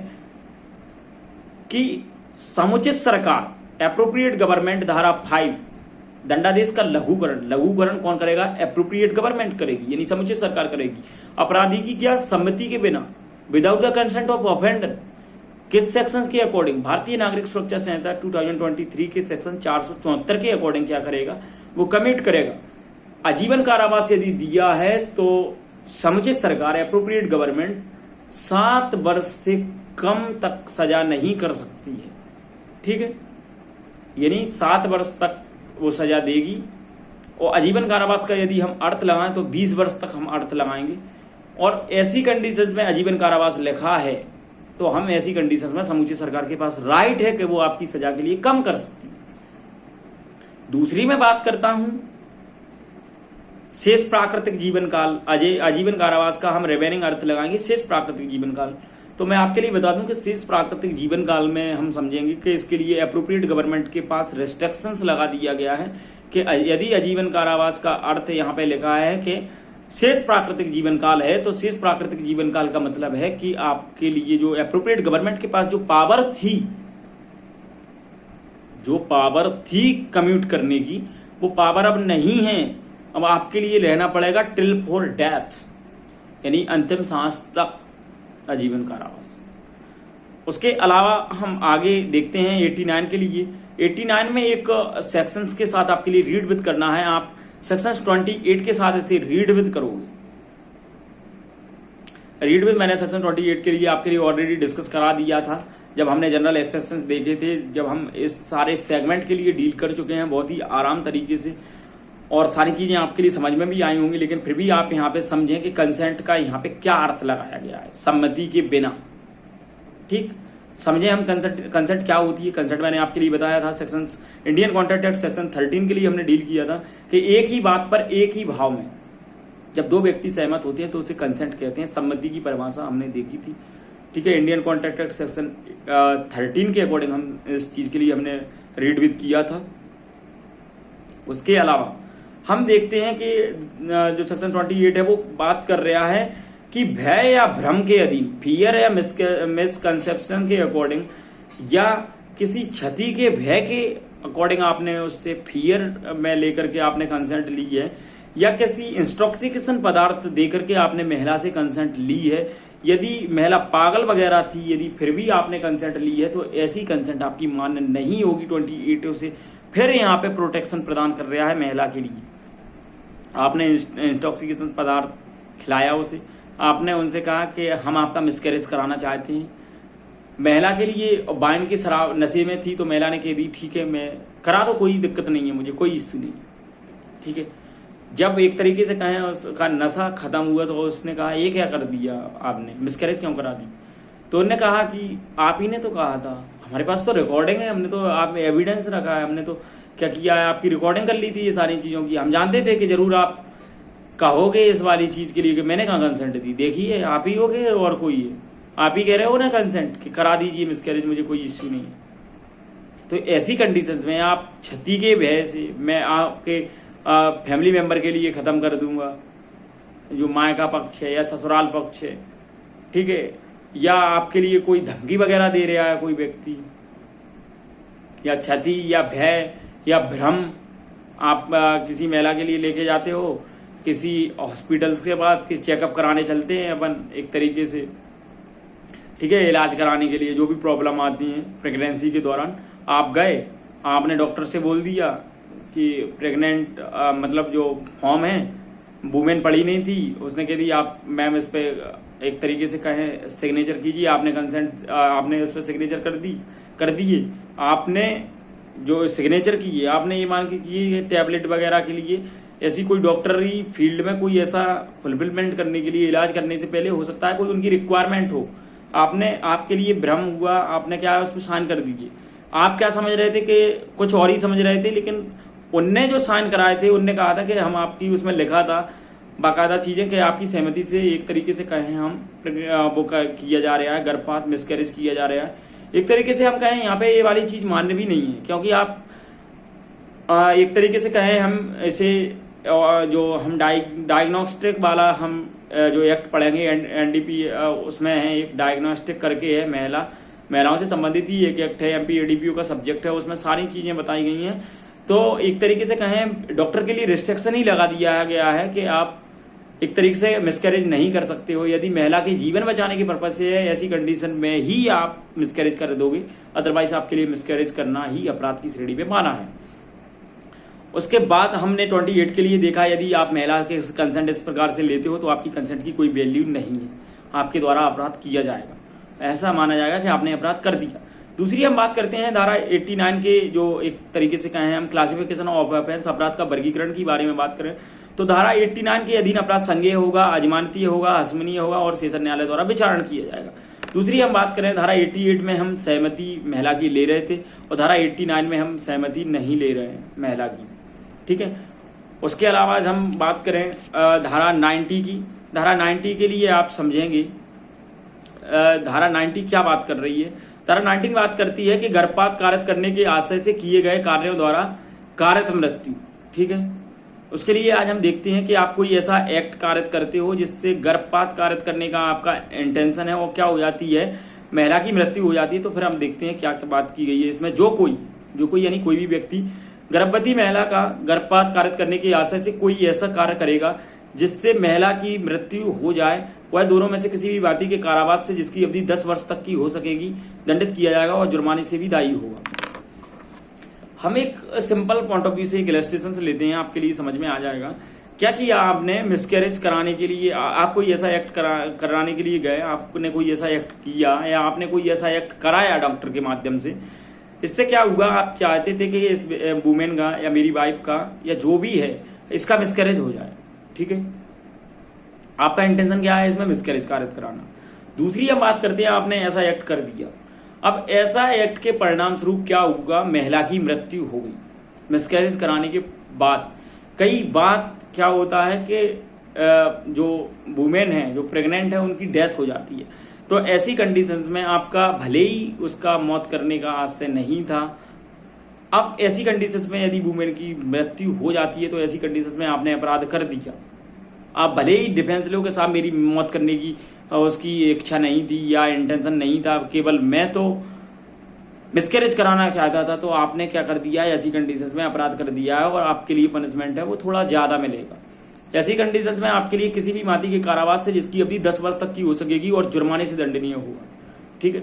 कि समुचित सरकार, एप्रोप्रिएट गवर्नमेंट, धारा 5 दंडादेश का लघुकरण कौन करेगा? एप्रोप्रिएट गवर्नमेंट करेगी, यानी समुचित सरकार करेगी। अपराधी की क्या? सम्मति के बिना, without the consent of offender. किस सेक्शन के अकॉर्डिंग? भारतीय नागरिक सुरक्षा संहिता 2023 के सेक्शन 474 के अकॉर्डिंग क्या करेगा? वो कमिट करेगा। आजीवन कारावास यदि दिया है तो समुचित सरकार, एप्रोप्रिएट गवर्नमेंट 7 वर्ष से कम तक सजा नहीं कर सकती है, ठीक है, यानी 7 वर्ष तक वो सजा देगी। और आजीवन कारावास का यदि हम अर्थ लगाएं तो 20 वर्ष तक हम अर्थ लगाएंगे। और ऐसी कंडीशंस में आजीवन कारावास लिखा है तो हम ऐसी कंडीशंस में समुचित सरकार के पास राइट है कि वो आपकी सजा के लिए कम कर सकती है। दूसरी मैं बात करता हूं शेष प्राकृतिक जीवन काल। आजीवन कारावास का हम रिमेनिंग अर्थ लगाएंगे शेष प्राकृतिक जीवन काल। तो मैं आपके लिए बता दूं कि शेष प्राकृतिक जीवन काल में हम समझेंगे कि इसके लिए एप्रोप्रिएट गवर्नमेंट के पास रेस्ट्रिक्शंस लगा दिया गया है कि यदि आजीवन कारावास का अर्थ यहाँ पे लिखा है कि शेष प्राकृतिक जीवन काल है, तो शेष प्राकृतिक जीवन काल का मतलब है कि आपके लिए जो एप्रोप्रिएट गवर्नमेंट के पास जो पावर थी कम्यूट करने की, वो पावर अब नहीं है। अब आपके लिए रहना पड़ेगा टिल फॉर डेथ, यानी अंतिम सांस तक आजीवन कारावास। उसके अलावा हम आगे देखते हैं 89 के लिए। 89 में एक सेक्शंस के साथ आपके लिए रीड विद करना है। आप सेक्शन 28 के साथ इसे रीड विद करोगे। रीड विद मैंने सेक्शन 28 के लिए आपके लिए ऑलरेडी डिस्कस करा दिया था जब हमने जनरल एक्सेप्शंस देखे थे, जब हम इस सारे सेगमेंट के लिए डील कर चुके हैं बहुत ही आराम तरीके से, और सारी चीजें आपके लिए समझ में भी आई होंगी। लेकिन फिर भी आप यहाँ पे समझें कि कंसेंट का यहाँ पे क्या अर्थ लगाया गया है, सम्मति के बिना, ठीक। समझे हम कंसेंट क्या होती है। कंसेंट मैंने आपके लिए बताया था section Indian contract act section 13 के लिए हमने डील किया था कि एक ही बात पर एक ही भाव में जब दो व्यक्ति सहमत होते हैं तो उसे कंसेंट कहते हैं। सम्मति की परिभाषा हमने देखी थी, ठीक है। इंडियन कॉन्ट्रैक्ट एक्ट सेक्शन 13 के अकॉर्डिंग हम इस चीज के लिए हमने रीड विद किया था। उसके अलावा हम देखते हैं कि जो सेक्शन 28 है वो बात कर रहा है कि भय या भ्रम के अधीन, फियर या मिसकंसेप्शन के अकॉर्डिंग, या किसी क्षति के भय के अकॉर्डिंग आपने उससे फियर में लेकर के आपने कंसेंट ली है, या किसी इंटॉक्सिकेशन पदार्थ देकर के आपने महिला से कंसेंट ली है, यदि महिला पागल वगैरह थी यदि फिर भी आपने कंसेंट ली है तो ऐसी कंसेंट आपकी मान्य नहीं होगी 28 से। फिर यहाँ पे प्रोटेक्शन प्रदान कर रहा है महिला के लिए। आपने इंटॉक्सिकेशन पदार्थ खिलाया उसे, आपने उनसे कहा कि हम आपका मिसकैरेज कराना चाहते हैं। महिला के लिए वाइन की शराब नशे में थी तो महिला ने कह दी ठीक है मैं करा दो, कोई दिक्कत नहीं है, मुझे कोई इश्यू नहीं, ठीक है। जब एक तरीके से कहें उसका नशा खत्म हुआ तो उसने कहा ये क्या कर दिया आपने, मिसकैरेज क्यों करा दी? तो उन्होंने कहा कि आप ही ने तो कहा था, हमारे पास तो रिकॉर्डिंग है, हमने तो आप में एविडेंस रखा है, हमने तो क्या किया है आपकी रिकॉर्डिंग कर ली थी ये सारी चीज़ों की, हम जानते थे कि जरूर आप कहोगे इस वाली चीज़ के लिए कि मैंने कहाँ कंसेंट दी, देखिए आप ही होगे और कोई है, आप ही कह रहे हो ना कंसेंट कि करा दीजिए मिसकैरेज, मुझे कोई इश्यू नहीं है। तो ऐसी कंडीशंस में आप क्षति के भय से मैं आपके फैमिली मेंबर के लिए ख़त्म कर दूंगा, जो माँ का पक्ष है या ससुराल पक्ष है, ठीक है, या आपके लिए कोई धमकी वगैरह दे रहा है कोई व्यक्ति, या क्षति या भय या भ्रम, आप किसी महिला के लिए लेके जाते हो किसी हॉस्पिटल्स के बाद किसी चेकअप कराने चलते हैं अपन एक तरीके से, ठीक है, इलाज कराने के लिए जो भी प्रॉब्लम आती है प्रेगनेंसी के दौरान, आप गए, आपने डॉक्टर से बोल दिया कि प्रेग्नेंट मतलब जो फॉर्म है वुमेन पड़ी नहीं थी, उसने कह दी आप मैम इस पे एक तरीके से कहें सिग्नेचर कीजिए, आपने कंसेंट आपने उस पर सिग्नेचर कर दिए, आपने जो सिग्नेचर किए आपने ये मान के किए टैबलेट वगैरह के लिए, ऐसी कोई डॉक्टरी फील्ड में कोई ऐसा फुलफिलमेंट करने के लिए इलाज करने से पहले हो सकता है कोई उनकी रिक्वायरमेंट हो, आपने आपके लिए भ्रम हुआ, आपने क्या उस पर साइन कर दीजिए। आप क्या समझ रहे थे कि कुछ और ही समझ रहे थे, लेकिन उनने जो साइन कराए थे उनने कहा था कि हम आपकी उसमें लिखा था बाकायदा चीज़ें कि आपकी सहमति से एक तरीके से कहें हम वो किया जा रहा है, गर्भपात मिसकैरेज किया जा रहा है, एक तरीके से हम कहें यहाँ पे ये वाली चीज मान्य भी नहीं है, क्योंकि आप एक तरीके से कहें हम इसे जो हम डायग्नोस्टिक वाला हम जो एक्ट पढ़ेंगे एनडीपी, उसमें है एक डायग्नोस्टिक करके है, महिलाओं से संबंधित ही एक एक्ट है, एमपी एडीपीओ का सब्जेक्ट है, उसमें सारी चीजें बताई गई हैं। तो एक तरीके से कहें डॉक्टर के लिए रिस्ट्रिक्शन ही लगा दिया गया है कि आप एक तरीके से मिसकैरेज नहीं कर सकते हो। यदि महिला के जीवन बचाने के पर्पज से है, ऐसी कंडीशन में ही आप मिसकैरेज कर दोगे, अदरवाइज आपके लिए मिसकैरेज करना ही अपराध की श्रेणी में माना है। उसके बाद हमने 28 के लिए देखा, यदि आप महिला के कंसेंट इस प्रकार से लेते हो तो आपकी कंसेंट की कोई वैल्यू नहीं है, आपके द्वारा अपराध किया जाएगा, ऐसा माना जाएगा कि आपने अपराध कर दिया। दूसरी हम बात करते हैं धारा 89 के, जो एक तरीके से कहें हम क्लासिफिकेशन ऑफ ऑफेंस, अपराध का वर्गीकरण के बारे में बात करें तो धारा 89 के अधीन अपराध संज्ञेय होगा, अजमानतीय होगा, हस्मनीय होगा और सेशन न्यायालय द्वारा विचारण किया जाएगा। दूसरी हम बात करें धारा 88 में हम सहमति महिला की ले रहे थे और धारा 89 में हम सहमति नहीं ले रहे हैं महिला की, ठीक है। उसके अलावा हम बात करें धारा 90 की, धारा 90 के लिए आप समझेंगे धारा 90 क्या बात कर रही है। धारा 90 बात करती है कि गर्भपात कारित करने के आशय से किए गए कार्यों द्वारा कारित मृत्यु, ठीक है। उसके लिए आज हम देखते हैं कि आप कोई ऐसा एक्ट कारित करते हो जिससे गर्भपात कारित करने का आपका इंटेंशन है, और क्या हो जाती है, महिला की मृत्यु हो जाती है। तो फिर हम देखते हैं क्या क्या बात की गई है इसमें। जो कोई यानी कोई भी व्यक्ति गर्भवती महिला का गर्भपात कारित करने के आशय से कोई ऐसा कार्य करेगा जिससे महिला की मृत्यु हो जाए, वह दोनों में से किसी भी बाती के कारावास से जिसकी अवधि 10 वर्ष तक की हो सकेगी दंडित किया जाएगा और जुर्माने से भी दायी होगा। हम एक सिंपल पॉइंट ऑफ व्यू से एक इलस्ट्रेशन से लेते हैं, आपके लिए समझ में आ जाएगा। क्या किया आपने मिसकैरेज कराने के लिए, आप कोई ऐसा एक्ट कराने के लिए गए, आपने कोई ऐसा एक्ट किया या आपने कोई ऐसा एक्ट कराया डॉक्टर के माध्यम से, इससे क्या हुआ, आप चाहते थे कि इस वुमेन का या मेरी वाइफ का या जो भी है इसका मिसकैरेज हो जाए, ठीक है। आपका इंटेंशन क्या है, इसमें मिसकैरेज कारित कराना। दूसरी हम बात करते हैं, आपने ऐसा एक्ट कर दिया, अब ऐसा एक्ट के परिणाम स्वरूप क्या होगा, महिला की मृत्यु हो गई मिसकैरेज कराने के बाद। कई बात क्या होता है कि जो वुमेन है, जो प्रेग्नेंट है, उनकी डेथ हो जाती है। तो ऐसी कंडीशंस में आपका भले ही उसका मौत करने का आशय नहीं था, अब ऐसी कंडीशंस में यदि वुमेन की मृत्यु हो जाती है तो ऐसी कंडीशंस में आपने अपराध कर दिया। आप भले ही डिफेंस लो के साथ मेरी मौत करने की उसकी इच्छा नहीं थी या इंटेंशन नहीं था, केवल मैं तो मिसकैरेज कराना चाहता था, तो आपने क्या कर दिया, ऐसी कंडीशंस में अपराध कर दिया है और आपके लिए पनिशमेंट है वो थोड़ा ज्यादा मिलेगा। ऐसी कंडीशंस में आपके लिए किसी भी माती के कारावास से जिसकी अवधि 10 वर्ष तक की हो सकेगी और जुर्माने से दंडनीय होगा, ठीक है।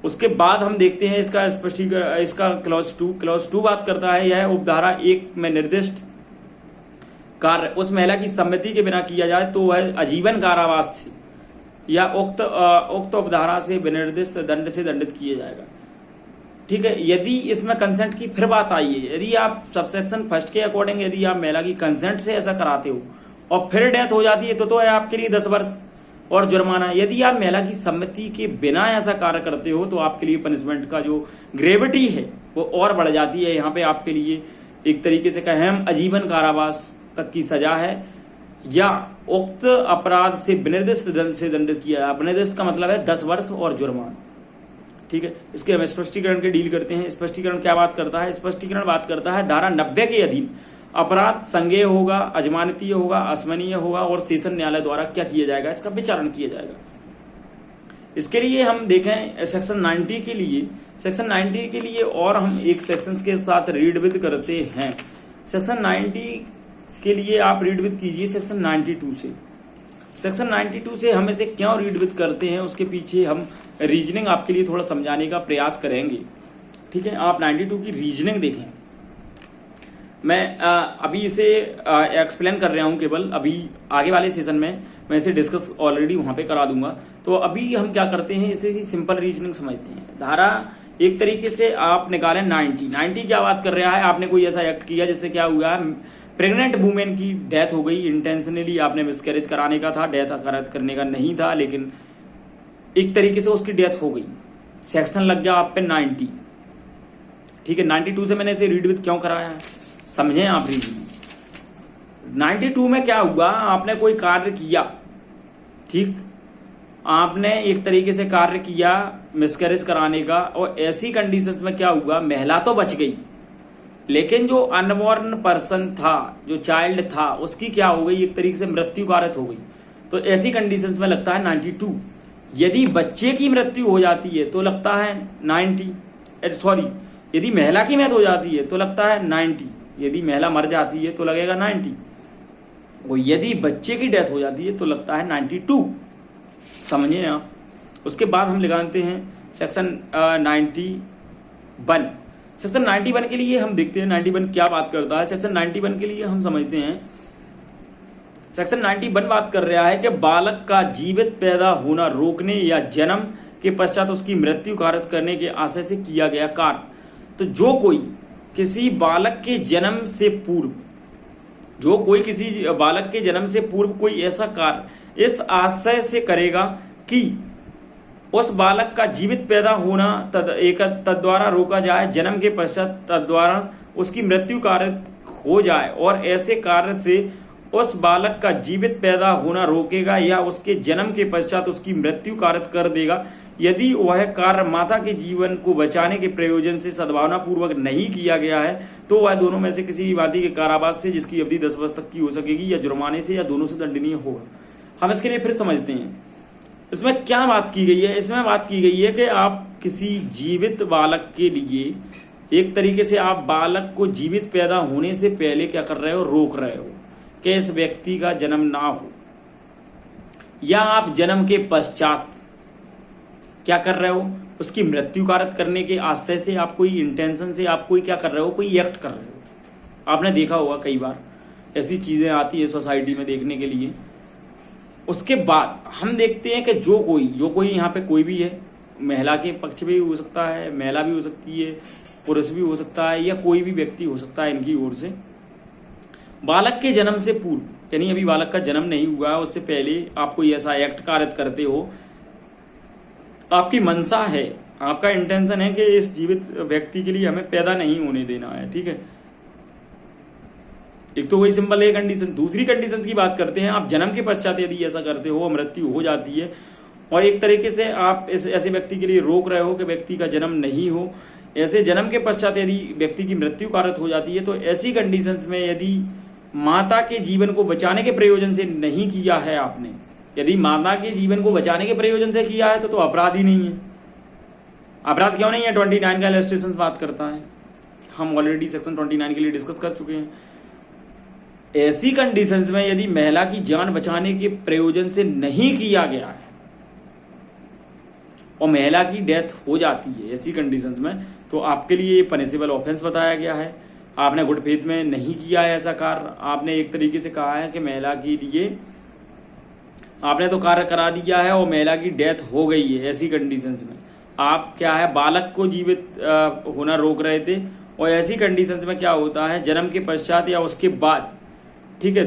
उसके बाद हम देखते हैं इसका स्पष्टीकरण, इसका क्लॉज 2 बात करता है, यह उपधारा 1 में निर्दिष्ट कार्य उस महिला की सम्मति के बिना किया जाए तो वह आजीवन कारावास से या उक्त उपधारा से विनिर्दिष्ट दंड से दंडित किया जाएगा, ठीक है। यदि इसमें कंसेंट की फिर बात आई है, यदि आप सबसेक्शन 1 के अकॉर्डिंग यदि आप महिला की कंसेंट से ऐसा कराते हो और फिर डेथ हो जाती है तो है आपके लिए 10 वर्ष और जुर्माना। यदि आप महिला की सम्मति के बिना ऐसा कार्य करते हो तो आपके लिए पनिशमेंट का जो ग्रेविटी है वो और बढ़ जाती है। यहाँ पे आपके लिए एक तरीके से कहें हम आजीवन कारावास तक की सजा है या उक्त अपराध से विनिर्दिष्ट दंड से दंडित किया जाए। विनिर्दिष्ट का मतलब है 10 वर्ष और जुर्माना, ठीक है। इसके हम स्पष्टीकरण के डील करते हैं। स्पष्टीकरण क्या बात करता है, स्पष्टीकरण बात करता है धारा 90 के अधीन अपराध संज्ञेय होगा, अजमानतीय होगा, अस्मरणीय होगा और सेशन न्यायालय द्वारा क्या किया जाएगा, इसका विचारण किया जाएगा। इसके लिए हम देखें सेक्शन 90 के लिए, सेक्शन 90 के लिए और हम एक सेक्शन के साथ रीड विद करते हैं। सेक्शन 90 के लिए आप रीड विद कीजिए सेक्शन 92 से। सेक्शन 92 से हम इसे क्यों रीड विद करते हैं, उसके पीछे हम रीजनिंग आपके लिए थोड़ा समझाने का प्रयास करेंगे, ठीक है। आप 92 की रीजनिंग देखें। मैं अभी इसे एक्सप्लेन कर रहा हूं, केवल अभी आगे वाले सेशन में मैं इसे डिस्कस ऑलरेडी वहां पे करा दूंगा। तो अभी हम क्या करते हैं, इसे ही सिंपल रीजनिंग समझते हैं। धारा एक तरीके से आप निकालें 90 क्या बात कर रहा है, आपने कोई ऐसा एक्ट किया जिससे क्या हुआ, प्रेग्नेंट वुमेन की डेथ हो गई, इंटेंशनली आपने मिसकैरेज कराने का था, डेथ करने का नहीं था, लेकिन एक तरीके से उसकी डेथ हो गई, सेक्शन लग गया आप पे 90, ठीक है। 92 से मैंने इसे रीड विद क्यों कराया है, समझें आप रीडिंग। 92 में क्या हुआ, आपने कोई कार्य किया, ठीक, आपने एक तरीके से कार्य किया मिसकैरेज कराने का, और ऐसी कंडीशंस में क्या हुआ, महिला तो बच गई लेकिन जो अनबॉर्न पर्सन था, जो चाइल्ड था, उसकी क्या हो गई, एक तरीके से मृत्यु कारक हो गई। तो ऐसी कंडीशंस में लगता है 92। यदि बच्चे की मृत्यु हो जाती है तो लगता है 90, सॉरी यदि महिला की मृत्यु हो जाती है तो लगता है 90, यदि महिला मर जाती है तो लगेगा 90, और यदि बच्चे की डेथ हो जाती है तो लगता है 92। समझिए आप। उसके बाद हम लगाते हैं सेक्शन 91। सेक्शन 91 के लिए हम देखते हैं 91 क्या बात करता है। सेक्शन 91 के लिए हम समझते हैं, सेक्शन 91 बात कर रहा है कि बालक का जीवित पैदा होना रोकने या जन्म के पश्चात उसकी मृत्यु कारक करने के आशय से किया गया कार्य। तो जो कोई किसी बालक के जन्म से पूर्व, जो कोई किसी बालक के जन्म से पूर्व कोई ऐसा कार्य इस आशय से करेगा कि उस बालक का जीवित पैदा होना तद्वारा रोका जाए, जन्म के पश्चात तद्वारा उसकी मृत्यु कारक हो जाए, और ऐसे कार्य से उस बालक का जीवित पैदा होना रोकेगा या उसके जन्म के पश्चात उसकी मृत्यु कारक कर देगा, यदि वह कार्य माता के जीवन को बचाने के प्रयोजन से सद्भावना पूर्वक नहीं किया गया है, तो वह दोनों में से किसी भी भांति के कारावास से जिसकी अवधि 10 वर्ष तक की हो सकेगी, या जुर्माने से, या दोनों से दंडनीय होगा। हम इसके लिए फिर समझते हैं इसमें क्या बात की गई है। इसमें बात की गई है कि आप किसी जीवित बालक के लिए एक तरीके से आप बालक को जीवित पैदा होने से पहले क्या कर रहे हो, रोक रहे हो कि इस व्यक्ति का जन्म ना हो, या आप जन्म के पश्चात क्या कर रहे हो, उसकी मृत्यु कारक करने के आशय से आप कोई इंटेंशन से आप कोई क्या कर रहे हो, कोई एक्ट कर रहे हो। आपने देखा होगा कई बार ऐसी चीजें आती है सोसाइटी में देखने के लिए। उसके बाद हम देखते हैं कि जो कोई यहाँ पे कोई भी है, महिला के पक्ष भी हो सकता है, महिला भी हो सकती है, पुरुष भी हो सकता है, या कोई भी व्यक्ति हो सकता है इनकी ओर से, बालक के जन्म से पूर्व, यानी अभी बालक का जन्म नहीं हुआ है उससे पहले आप कोई ऐसा एक्ट कारित करते हो, आपकी मंशा है, आपका इंटेंशन है कि इस जीवित व्यक्ति के लिए हमें पैदा नहीं होने देना है, ठीक है। एक तो वही सिंपल है कंडीशन। दूसरी कंडीशन की बात करते हैं, आप जन्म के पश्चात यदि ऐसा करते हो, मृत्यु हो जाती है, और एक तरीके से आप ऐसे व्यक्ति के लिए रोक रहे हो कि व्यक्ति का जन्म नहीं हो, ऐसे जन्म के पश्चात यदि व्यक्ति की मृत्यु कारक हो जाती है, तो ऐसी कंडीशंस में यदि माता के जीवन को बचाने के प्रयोजन से नहीं किया है आपने, यदि माता के जीवन को बचाने के प्रयोजन से किया है तो अपराध ही नहीं है। अपराध क्यों नहीं है? 29 का इलस्ट्रेशन बात करता है, हम ऑलरेडी सेक्शन 29 के लिए डिस्कस कर चुके हैं। ऐसी कंडीशंस में यदि महिला की जान बचाने के प्रयोजन से नहीं किया गया है और महिला की डेथ हो जाती है ऐसी कंडीशंस में, तो आपके लिए पनिशेबल ऑफेंस बताया गया है। आपने गुड फेथ में नहीं किया है ऐसा कार्य, आपने एक तरीके से कहा है कि महिला के लिए आपने तो कार्य करा दिया है और महिला की डेथ हो गई है, ऐसी कंडीशंस में आप क्या है, बालक को जीवित होना रोक रहे थे, और ऐसी कंडीशंस में क्या होता है, जन्म के पश्चात या उसके बाद, ठीक है,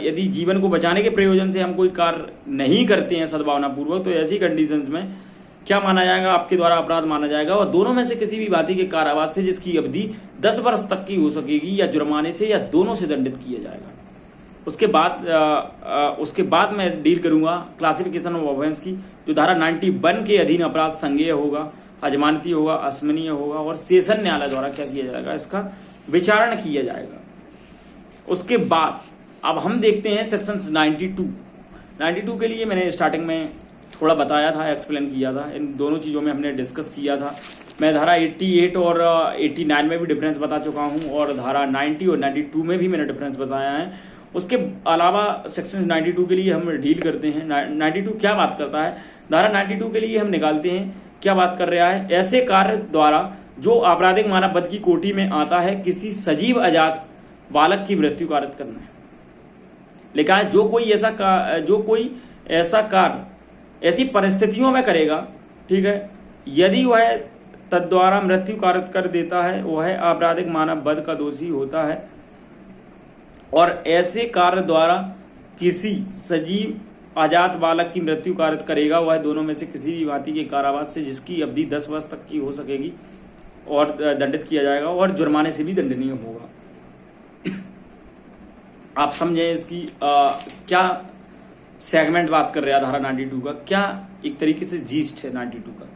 यदि जीवन को बचाने के प्रयोजन से हम कोई कार्य नहीं करते हैं सद्भावना पूर्वक, तो ऐसी कंडीशंस में क्या माना जाएगा, आपके द्वारा अपराध माना जाएगा, और दोनों में से किसी भी भांति के कारावास से जिसकी अवधि 10 वर्ष तक की हो सकेगी, या जुर्माने से, या दोनों से दंडित किया जाएगा। उसके बाद मैं डील करूंगा क्लासिफिकेशन ऑफ ऑफेंस की, जो धारा 91 के अधीन अपराध संज्ञेय होगा, अजमानती होगा, अस्मनीय होगा, और सेशन न्यायालय द्वारा क्या किया जाएगा, इसका विचारण किया जाएगा। उसके बाद अब हम देखते हैं सेक्शन 92 के लिए मैंने स्टार्टिंग में थोड़ा बताया था, एक्सप्लेन किया था, इन दोनों चीज़ों में हमने डिस्कस किया था। मैं धारा 88 और 89 में भी डिफरेंस बता चुका हूं, और धारा 90 और 92 में भी मैंने डिफरेंस बताया है। उसके अलावा सेक्शन 92 के लिए हम डील करते हैं। 92 क्या बात करता है, धारा 92 के लिए हम निकालते हैं क्या बात कर रहा है, ऐसे कार्य द्वारा जो आपराधिक मानव वध की कोटि में आता है, किसी सजीव अजात बालक की मृत्यु कारित करना है। लिखा है जो कोई ऐसा कार्य ऐसी परिस्थितियों में करेगा, ठीक है, यदि वह तद्वारा मृत्यु कारित कर देता है, वह आपराधिक मानव वध का दोषी होता है, और ऐसे कार्य द्वारा किसी सजीव आजाद बालक की मृत्यु कारित करेगा, वह दोनों में से किसी भी भांति के कारावास से जिसकी अवधि 10 वर्ष तक की हो सकेगी और दंडित किया जाएगा, और जुर्माने से भी दंडनीय होगा। आप समझें इसकी क्या सेगमेंट बात कर रहे हैं धारा 92 का, क्या एक तरीके से जीस्ट है 92 का।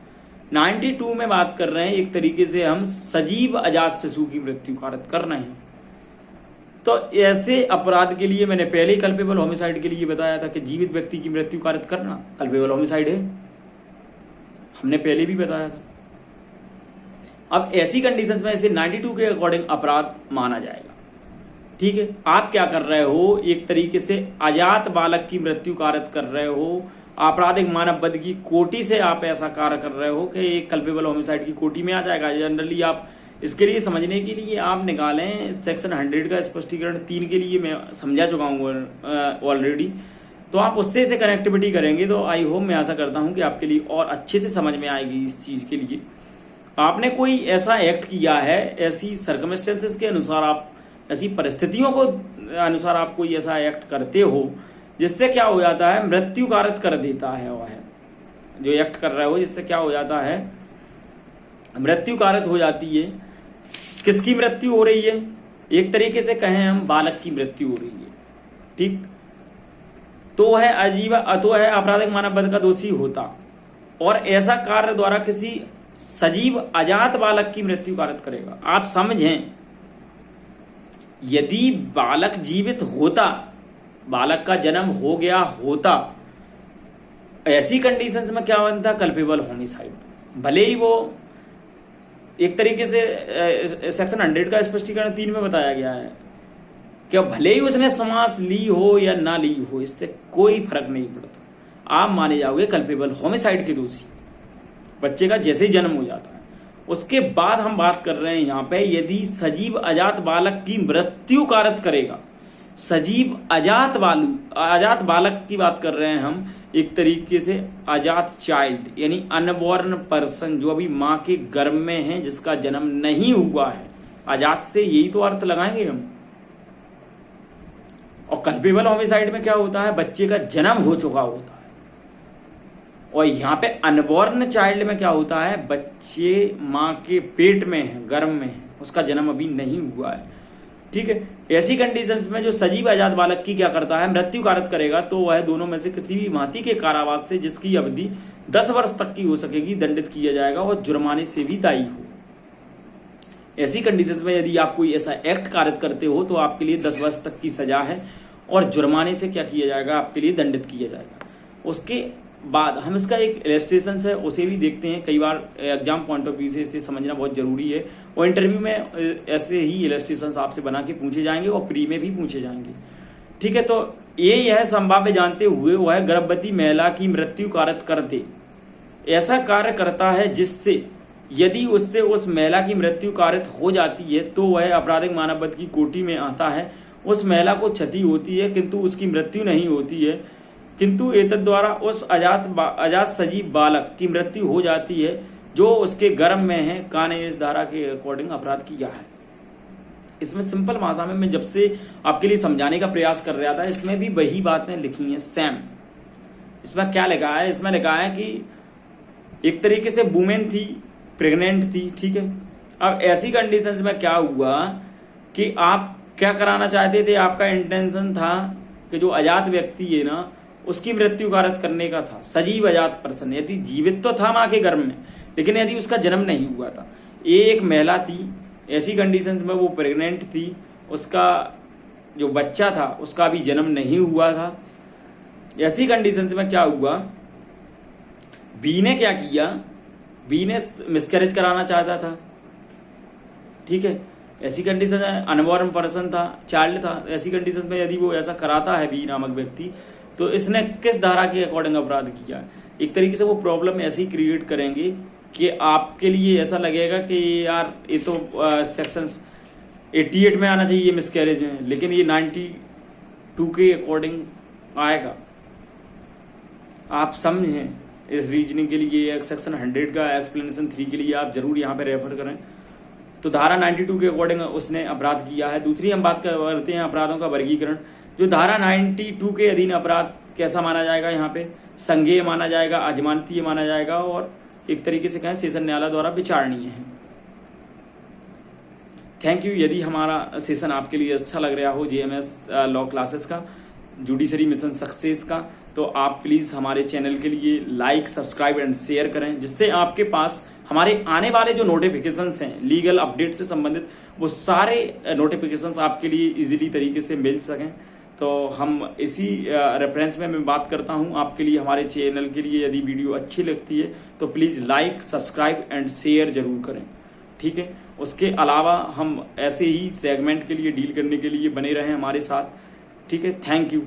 92 में बात कर रहे हैं एक तरीके से हम सजीव अजात शिशु की मृत्यु कारक कर रहे हैं। तो ऐसे अपराध के लिए मैंने पहले ही कल्पेबल होमिसाइड के लिए बताया था कि जीवित व्यक्ति की मृत्यु कारक करना कल्पेबल होमिसाइड है, हमने पहले भी बताया था। अब ऐसी कंडीशंस में इसे 92 के अकॉर्डिंग अपराध माना जाएगा। ठीक है, आप क्या कर रहे हो, एक तरीके से अजात बालक की मृत्यु कारक कर रहे हो, आपराधिक मानव वध की कोटि से आप ऐसा कार्य कर रहे हो कि एक कल्पेबल होमिसाइड की कोटि में आ जाएगा। जनरली आप इसके लिए समझने के लिए आप निकालें सेक्शन 100 का स्पष्टीकरण 3 के लिए मैं समझा चुका हूँ ऑलरेडी, तो आप उससे से कनेक्टिविटी करेंगे तो आई होप मैं आशा करता हूँ कि आपके लिए और अच्छे से समझ में आएगी इस चीज़ के लिए। आपने कोई ऐसा एक्ट किया है, ऐसी सर्कमस्टेंसेस के अनुसार आप ऐसी परिस्थितियों को अनुसार आप कोई ऐसा एक्ट करते हो जिससे क्या हो जाता है, मृत्यु कारक कर देता है। वह जो एक्ट कर रहे हो जिससे क्या हो जाता है, मृत्यु कारक हो जाती है। किसकी मृत्यु हो रही है, एक तरीके से कहें हम बालक की मृत्यु हो रही है। ठीक, तो वह है आपराधिक मानव वध का दोषी होता और ऐसा कार्य द्वारा किसी सजीव अजात बालक की मृत्यु कारक करेगा। आप समझें, यदि बालक जीवित होता, बालक का जन्म हो गया होता, ऐसी कंडीशंस में क्या बनता, कल्पेबल होमिसाइड। भले ही वो एक तरीके से सेक्शन 100 का स्पष्टीकरण 3 में बताया गया है कि भले ही उसने समास ली हो या ना ली हो, इससे कोई फर्क नहीं पड़ता, आप माने जाओगे कल्पेबल होमिसाइड के दोषी बच्चे का जैसे ही जन्म हो जाता है। उसके बाद हम बात कर रहे हैं यहाँ पे, यदि सजीव अजात बालक की मृत्यु कारक करेगा, सजीव अजात बालक की बात कर रहे हैं हम, एक तरीके से अजात चाइल्ड यानी अनबॉर्न पर्सन, जो अभी माँ के गर्भ में है, जिसका जन्म नहीं हुआ है। अजात से यही तो अर्थ लगाएंगे हम। और कल्पेबल होमिसाइड में क्या होता है, बच्चे का जन्म हो चुका होता है। और यहाँ पे अनबॉर्न चाइल्ड में क्या होता है, बच्चे माँ के पेट में है, गर्भ में है, उसका जन्म अभी नहीं हुआ है। ठीक है, ऐसी कंडीशंस में जो सजीव अजात बालक की क्या करता है, मृत्यु कारक करेगा, तो वह दोनों में से किसी भी भांति के कारावास से जिसकी अवधि 10 वर्ष तक की हो सकेगी दंडित किया जाएगा और जुर्माने से भी दायी हो। ऐसी कंडीशंस में यदि आप कोई ऐसा एक्ट कारक करते हो तो आपके लिए 10 वर्ष तक की सजा है और जुर्माने से क्या किया जाएगा, आपके लिए दंडित किया जाएगा। उसके बाद हम इसका एक इलस्ट्रेशन है उसे भी देखते हैं। कई बार एग्जाम पॉइंट ऑफ व्यू से इसे समझना बहुत जरूरी है और इंटरव्यू में ऐसे ही इलस्ट्रेशन आपसे बना के पूछे जाएंगे और प्री में भी पूछे जाएंगे। ठीक है, तो ये यह संभाव्य जानते हुए वह गर्भवती महिला की मृत्यु कारक कर दे, ऐसा कार्य करता है जिससे यदि उससे उस महिला की मृत्यु कारक हो जाती है तो वह आपराधिक मानव वध की कोटि में आता है। उस महिला को क्षति होती है किंतु उसकी मृत्यु नहीं होती है, किंतु एतद द्वारा उस अजात सजीव बालक की मृत्यु हो जाती है जो उसके गर्भ में है। का ने इस धारा के अकॉर्डिंग अपराध किया है। इसमें सिंपल भाषा में मैं जब से आपके लिए समझाने का प्रयास कर रहा था, इसमें भी वही बातें लिखी हैं सेम। इसमें क्या लिखा है, इसमें लिखा है कि एक तरीके से वुमेन थी, प्रेग्नेंट थी। ठीक है, अब ऐसी कंडीशंस में क्या हुआ कि आप क्या कराना चाहते थे, आपका इंटेंशन था कि जो अजात व्यक्ति है ना उसकी मृत्यु कारक करने का था। सजीव अजात पर्सन यदि जीवित तो था माँ के गर्भ में, लेकिन यदि उसका जन्म नहीं हुआ था, एक महिला थी, ऐसी कंडीशंस में वो प्रेग्नेंट थी, उसका जो बच्चा था उसका भी जन्म नहीं हुआ था। ऐसी कंडीशंस में क्या हुआ, बी ने क्या किया, बी ने मिसकैरेज कराना चाहता था। ठीक है, ऐसी कंडीशन है, अनबॉर्न पर्सन था, चाइल्ड था। ऐसी कंडीशन में यदि वो ऐसा कराता है बी नामक व्यक्ति, तो इसने किस धारा के अकॉर्डिंग अपराध किया। एक तरीके से वो प्रॉब्लम ऐसी क्रिएट करेंगे कि आपके लिए ऐसा लगेगा कि यार ये तो सेक्शन 88 में आना चाहिए मिसकैरेज में, लेकिन ये 92 के अकॉर्डिंग आएगा। आप समझें, इस रीजनिंग के लिए सेक्शन 100 का एक्सप्लेनेशन 3 के लिए आप जरूर यहाँ पे रेफर करें। तो धारा 92 के अकॉर्डिंग उसने अपराध किया है। दूसरी हम बात करते हैं अपराधों का वर्गीकरण। जो धारा 92 के अधीन अपराध कैसा माना जाएगा, यहाँ पे संज्ञेय माना जाएगा, अजमानतीय माना जाएगा और एक तरीके से कहें सेशन न्यायालय द्वारा विचारणीय है। Thank you. यदि हमारा सेशन आपके लिए अच्छा लग रहा हो जेएमएस लॉ क्लासेस का, जुडिशरी मिशन सक्सेस का। तो आप प्लीज़ हमारे चैनल के लिए लाइक, सब्सक्राइब एंड शेयर करें, जिससे आपके पास हमारे आने वाले जो नोटिफिकेशंस हैं लीगल अपडेट से संबंधित, वो सारे नोटिफिकेशंस आपके लिए इजीली तरीके से मिल सकें। तो हम इसी रेफरेंस में मैं बात करता हूं आपके लिए। हमारे चैनल के लिए यदि वीडियो अच्छी लगती है तो please like, subscribe and share जरूर करें, ठीक है। उसके अलावा हम ऐसे ही सेगमेंट के लिए डील करने के लिए बने रहें हमारे साथ, ठीक है। Thank you.